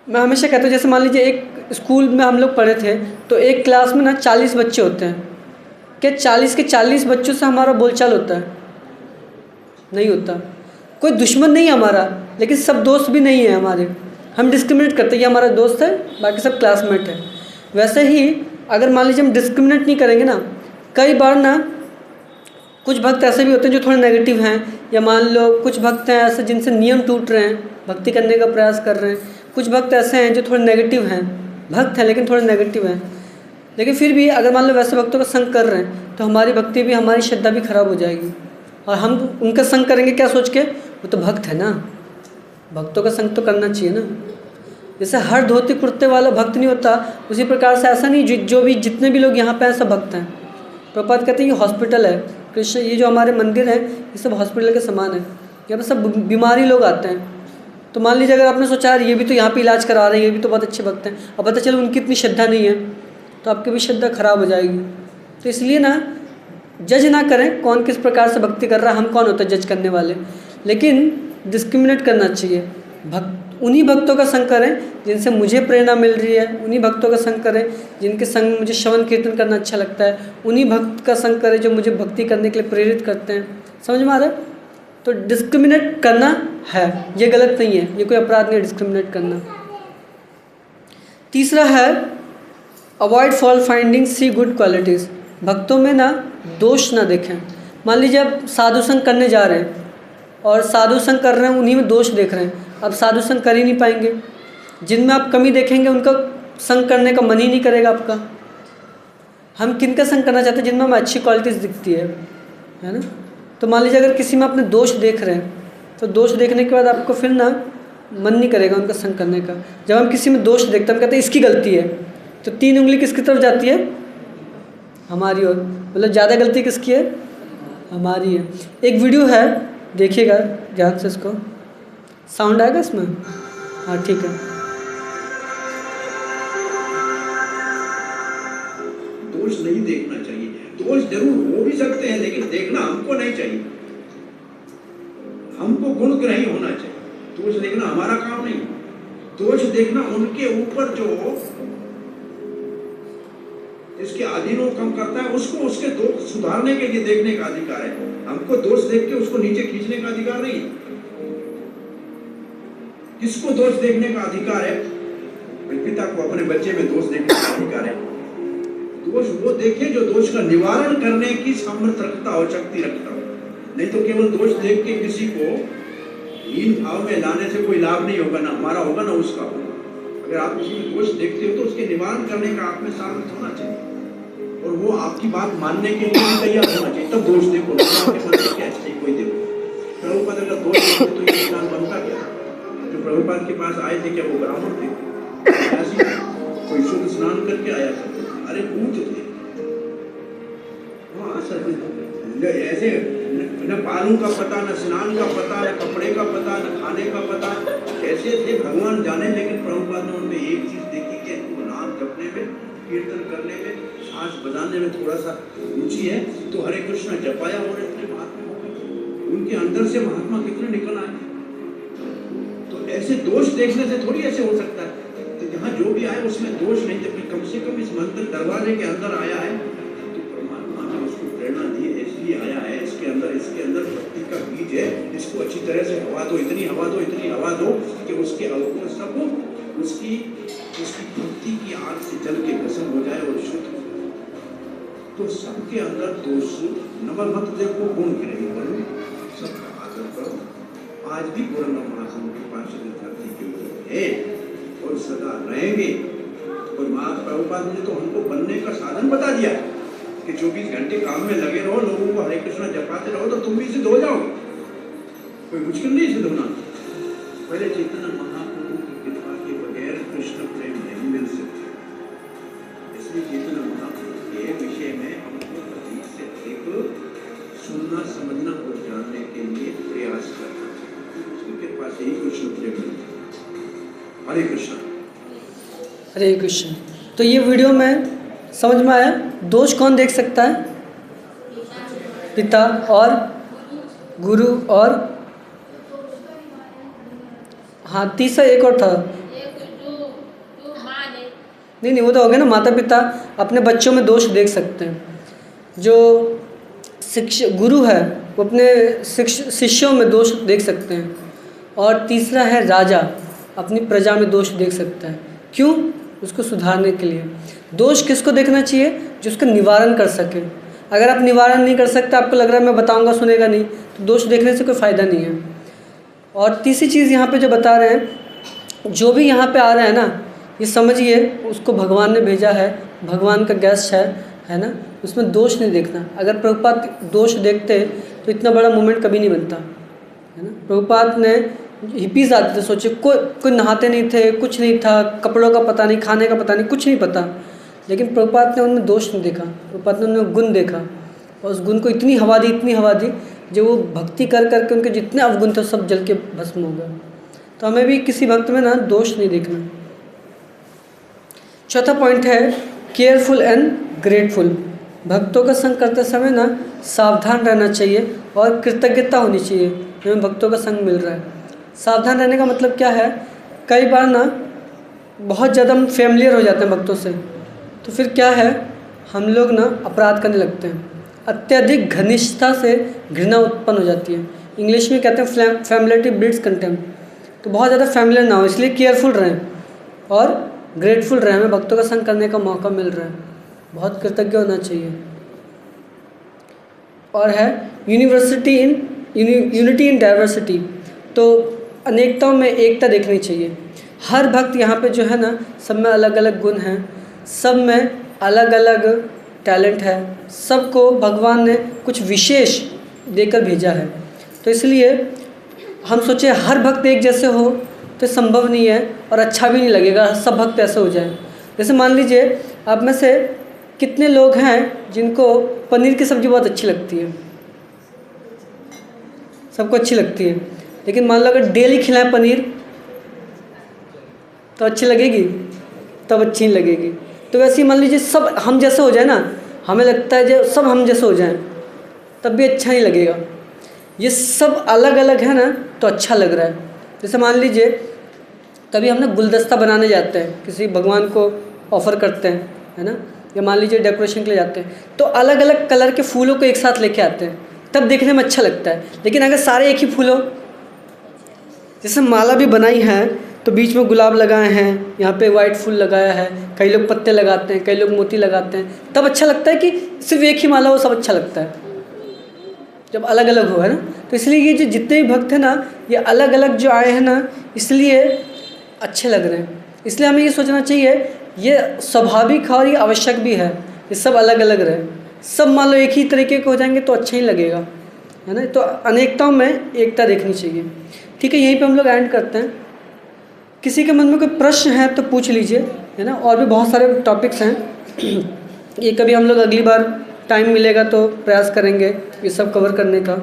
मैं हमेशा कहता हूँ, जैसे मान लीजिए एक स्कूल में हम लोग पढ़े थे, तो एक क्लास में ना 40 बच्चे होते हैं। क्या 40 के 40 बच्चों से हमारा बोलचाल होता है? नहीं होता। कोई दुश्मन नहीं है हमारा, लेकिन सब दोस्त भी नहीं है हमारे। हम डिस्क्रिमिनेट करते हैं, ये हमारा दोस्त है, बाकी सब क्लासमेट है। वैसे ही अगर मान लीजिए हम डिस्क्रिमिनेट नहीं करेंगे ना, कई बार ना कुछ भक्त ऐसे भी होते हैं जो थोड़े नेगेटिव हैं, या मान लो कुछ भक्त हैं ऐसे जिनसे नियम टूट रहे हैं, भक्ति करने का प्रयास कर रहे हैं। कुछ भक्त ऐसे हैं जो थोड़े नेगेटिव हैं, भक्त हैं लेकिन थोड़े नेगेटिव हैं। लेकिन फिर भी अगर मान लो वैसे भक्तों का संग कर रहे हैं तो हमारी भक्ति भी, हमारी श्रद्धा भी खराब हो जाएगी। और हम उनका संग करेंगे क्या सोच के, वो तो भक्त है ना, भक्तों का संग तो करना चाहिए ना। जैसे हर धोती कुर्ते वाला भक्त नहीं होता, उसी प्रकार से ऐसा नहीं जो भी जितने भी लोग यहाँ पे हैं सब भक्त हैं। प्रभुपाद कहते हैं ये हॉस्पिटल है कृष्ण, ये जो हमारे मंदिर हैं ये सब हॉस्पिटल के समान है, यहाँ पर सब बीमारी लोग आते हैं। तो मान लीजिए अगर आपने सोचा यार ये भी तो यहाँ पे इलाज करा रहे हैं, ये भी तो बहुत अच्छे भक्त हैं, और पता चलो उनकी इतनी श्रद्धा नहीं है, तो आपकी भी श्रद्धा खराब हो जाएगी। तो इसलिए ना जज ना करें कौन किस प्रकार से भक्ति कर रहा है, हम कौन होता है जज करने वाले। लेकिन डिस्क्रिमिनेट करना चाहिए, उन्हीं भक्तों का संग करें जिनसे मुझे प्रेरणा मिल रही है, उन्हीं भक्तों का संग करें जिनके संग में मुझे श्रवण कीर्तन करना अच्छा लगता है, उन्हीं भक्त का संग करें जो मुझे भक्ति करने के लिए प्रेरित करते हैं। समझ में आ रहा है? तो डिस्क्रिमिनेट करना है, ये गलत नहीं है, ये कोई अपराध नहीं है डिस्क्रिमिनेट करना। तीसरा है अवॉइड फॉल्ट फाइंडिंग, सी गुड क्वालिटीज़। भक्तों में ना दोष ना देखें। मान लीजिए आप साधु संग करने जा रहे हैं और साधु संग कर रहे हैं, उन्हीं में दोष देख रहे हैं, अब साधु संग कर ही नहीं पाएंगे। जिनमें आप कमी देखेंगे उनका संग करने का मन ही नहीं करेगा आपका, हम किन का संग करना चाहते हैं, जिनमें हमें अच्छी क्वालिटीज़ दिखती है ना। तो मान लीजिए अगर किसी में अपने दोष देख रहे हैं, तो दोष देखने के बाद आपको फिर ना मन नहीं करेगा उनका संग करने का। जब हम किसी में दोष देखते हैं, हम कहते हैं इसकी गलती है, तो 3 उंगली किसकी तरफ जाती है, हमारी ओर। मतलब ज़्यादा गलती किसकी है, हमारी है। एक वीडियो है, देखिएगा ध्यान से, इसको साउंड आएगा इसमें, हाँ ठीक है। दोष नहीं देखना चाहिए, दोष जरूर हो भी सकते हैं, लेकिन देखना हमको नहीं चाहिए। हमको गुणग्राही होना चाहिए। दोष देखना हमारा काम नहीं। दोष देखना उनके ऊपर जो इसके अधीन कम करता है, उसको उसके दोष सुधारने के लिए देखने का अधिकार है। हमको दोष देख के उसको नीचे खींचने का अधिकार नहीं। किसको दोष देखने का अधिकार है? पिता को अपने बच्चे में दोष देखने का अधिकार है। दोष वो देखे जो दोष का निवारण करने की सामर्थ्य रखता हो, शक्ति रखता हो। नहीं तो केवल दोष देख के किसी को हीन भाव में लाने से कोई लाभ नहीं होगा, ना हमारा होगा ना उसका होगा। अगर आप किसी में दोष देखते हो तो उसके निवारण करने का आप में सामर्थ्य होना चाहिए, और वो आपकी बात मानने के लिए तैयार होना चाहिए, तब दोष देखो। क्या चाहिए कोई देखो। प्रभुपाद अगर दोष देखते तो ये इंसान बनता क्या? जो प्रभुपाद के पास आए थे, क्या वो ब्राह्मण थे? कोई शुद्ध स्नान करके आया था? अरे पूछ थे। हाँ ऐसे न बालों का पता, न स्नान का पता, न कपड़े का पता, न खाने का पता, कैसे थे भगवान जाने। लेकिन प्रभुपाद ने उनमें एक चीज देखी कि इनको नाम जपने में, कीर्तन करने में, सांस बजाने में थोड़ा सा रुचि है, तो हरे कृष्ण जपाया और इतने महात्मा हो गए। उनके अंदर से महात्मा कितने निकल आए। तो ऐसे दोष देखने से थोड़ी ऐसे हो सकता है। तो जहाँ जो भी आए उसमें दोष नहीं, जबकि कम से कम इस मंदिर दरवाजे के अंदर आया है तो परमात्मा ने उसको प्रेरणा दी, इसलिए आया है। इसके अंदर भक्ति का बीज है। इसको अच्छी तरह से हवा दो, इतनी हवा दो, इतनी हवा दो कि उसके अंकुर सब उसकी भक्ति की आग से जल के भस्म हो जाए और शुद्ध। तो सबके अंदर दोष नमल मत देखो, गुण की नहीं करो, सबका आदर करो। आज भी पूर्ण महासंघ के पास धरती के ऊपर है और सदा रहेंगे। और माँ प्रभुपाद ने तो हमको बनने का साधन बता दिया कि 24 घंटे काम में लगे रहो, लोगों को हरे कृष्ण जपाते रहो, तो तुम भी सिद्ध हो जाओगे। कोई मुश्किल नहीं सिद्ध होना। पहले चैतन्य महाप्रभु की कृपा के बगैर कृष्ण प्रेम नहीं मिल सकता। इसलिए चैतन्य महाप्रभु के विषय में हमको अधिक से अधिक सुनना, समझना और जानने के लिए प्रयास करना चाहिए। उसकी कृपा से ही कृष्ण प्रेम मिलता है। हरे कृष्ण। हरे कृष्ण। तो ये वीडियो में समझ में आया, दोष कौन देख सकता है? पिता और गुरु और हाँ तीसरा एक और था, नहीं वो तो हो गया ना। माता पिता अपने बच्चों में दोष देख सकते हैं। जो गुरु है वो अपने शिष्यों में दोष देख सकते हैं। और तीसरा है राजा, अपनी प्रजा में दोष देख सकता है। क्यों? उसको सुधारने के लिए। दोष किसको देखना चाहिए? जो उसका निवारण कर सके। अगर आप निवारण नहीं कर सकते, आपको लग रहा है मैं बताऊंगा सुनेगा नहीं, तो दोष देखने से कोई फ़ायदा नहीं है। और तीसरी चीज़ यहाँ पे जो बता रहे हैं, जो भी यहाँ पे आ रहा है ना, ये समझिए उसको भगवान ने भेजा है, भगवान का गेस्ट है ना। उसमें दोष नहीं देखना। अगर प्रभुपाद दोष देखते तो इतना बड़ा मूवमेंट कभी नहीं बनता, है ना। प्रभुपाद ने हिप्पीज आते थे, सोचिए कोई नहाते नहीं थे, कुछ नहीं था, कपड़ों का पता नहीं, खाने का पता नहीं, कुछ नहीं पता, लेकिन प्रभुपाद ने उनमें दोष नहीं देखा। प्रभुपाद ने उनमें गुण देखा और उस गुण को इतनी हवा दी जो वो भक्ति कर करके उनके जितने अवगुण थे सब जल के भस्म हो गए। तो हमें भी किसी भक्त में ना दोष नहीं देखना। चौथा पॉइंट है केयरफुल एंड ग्रेटफुल। भक्तों का संग करते समय ना सावधान रहना चाहिए और कृतज्ञता होनी चाहिए, हमें भक्तों का संग मिल रहा है। सावधान रहने का मतलब क्या है? कई बार ना बहुत ज़्यादा हम फेमिलियर हो जाते हैं भक्तों से, तो फिर क्या है, हम लोग ना अपराध करने लगते हैं। अत्यधिक घनिष्ठता से घृणा उत्पन्न हो जाती है। इंग्लिश में कहते हैं फैमिलिटी ब्रीड्स कंटेम्प्ट। तो बहुत ज़्यादा फैमिलियर ना हो, इसलिए केयरफुल रहें और ग्रेटफुल रहें। हमें भक्तों का संग करने का मौका मिल रहा है, बहुत कृतज्ञ होना चाहिए। और है यूनिटी इन डाइवर्सिटी। तो अनेकताओं में एकता देखनी चाहिए। हर भक्त यहाँ पे जो है ना, सब में अलग अलग गुण हैं, सब में अलग अलग टैलेंट है, सबको भगवान ने कुछ विशेष देकर भेजा है। तो इसलिए हम सोचे हर भक्त एक जैसे हो तो संभव नहीं है और अच्छा भी नहीं लगेगा सब भक्त ऐसे हो जाएं। जैसे मान लीजिए आप में से कितने लोग हैं जिनको पनीर की सब्ज़ी बहुत अच्छी लगती है, सबको अच्छी लगती है, लेकिन मान लो अगर डेली खिलाएं पनीर तो अच्छी लगेगी, तब अच्छी नहीं लगेगी। तो वैसे ही मान लीजिए सब हम जैसे हो जाए ना, हमें लगता है जो सब हम जैसे हो जाएं तब भी अच्छा नहीं लगेगा। ये सब अलग अलग है ना तो अच्छा लग रहा है। जैसे मान लीजिए कभी हम ना गुलदस्ता बनाने जाते हैं, किसी भगवान को ऑफ़र करते हैं, है ना, या मान लीजिए डेकोरेशन के लिए जाते हैं तो अलग अलग कलर के फूलों को एक साथ लेके आते हैं, तब देखने में अच्छा लगता है। लेकिन अगर सारे एक ही फूल हो, जैसे माला भी बनाई है तो बीच में गुलाब लगाए हैं, यहाँ पे वाइट फूल लगाया है, कई लोग पत्ते लगाते हैं, कई लोग मोती लगाते हैं, तब अच्छा लगता है कि सिर्फ एक ही माला हो सब अच्छा लगता है जब अलग अलग हो, है ना। तो इसलिए ये जो जितने भी भक्त हैं ना ये अलग अलग जो आए हैं ना इसलिए अच्छे लग रहे हैं। इसलिए हमें ये सोचना चाहिए ये स्वाभाविक है और ये आवश्यक भी है, ये सब अलग अलग रहे। सब मान लो एक ही तरीके के हो जाएंगे तो अच्छा ही लगेगा, है ना। तो अनेकताओं में एकता देखनी चाहिए। ठीक है, यहीं पे हम लोग एंड करते हैं। किसी के मन में कोई प्रश्न है तो पूछ लीजिए, है ना। और भी बहुत सारे टॉपिक्स हैं ये कभी हम लोग अगली बार टाइम मिलेगा तो प्रयास करेंगे ये सब कवर करने का।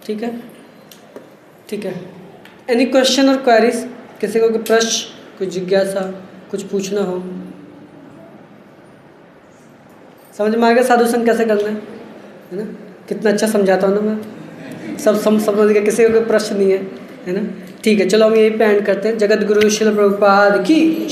ठीक है, ठीक है। एनी क्वेश्चन और क्वेरीज, किसी को कोई प्रश्न, कोई जिज्ञासा, कुछ पूछना हो? समझ में आ गया साधु संग कैसे करना है ना। कितना अच्छा समझाता हूँ ना मैं, सब समझ गया, किसी को कोई प्रश्न नहीं है, है ना। ठीक है, चलो हम यहीं पे एंड करते हैं। जगत गुरु श्रील प्रभुपाद की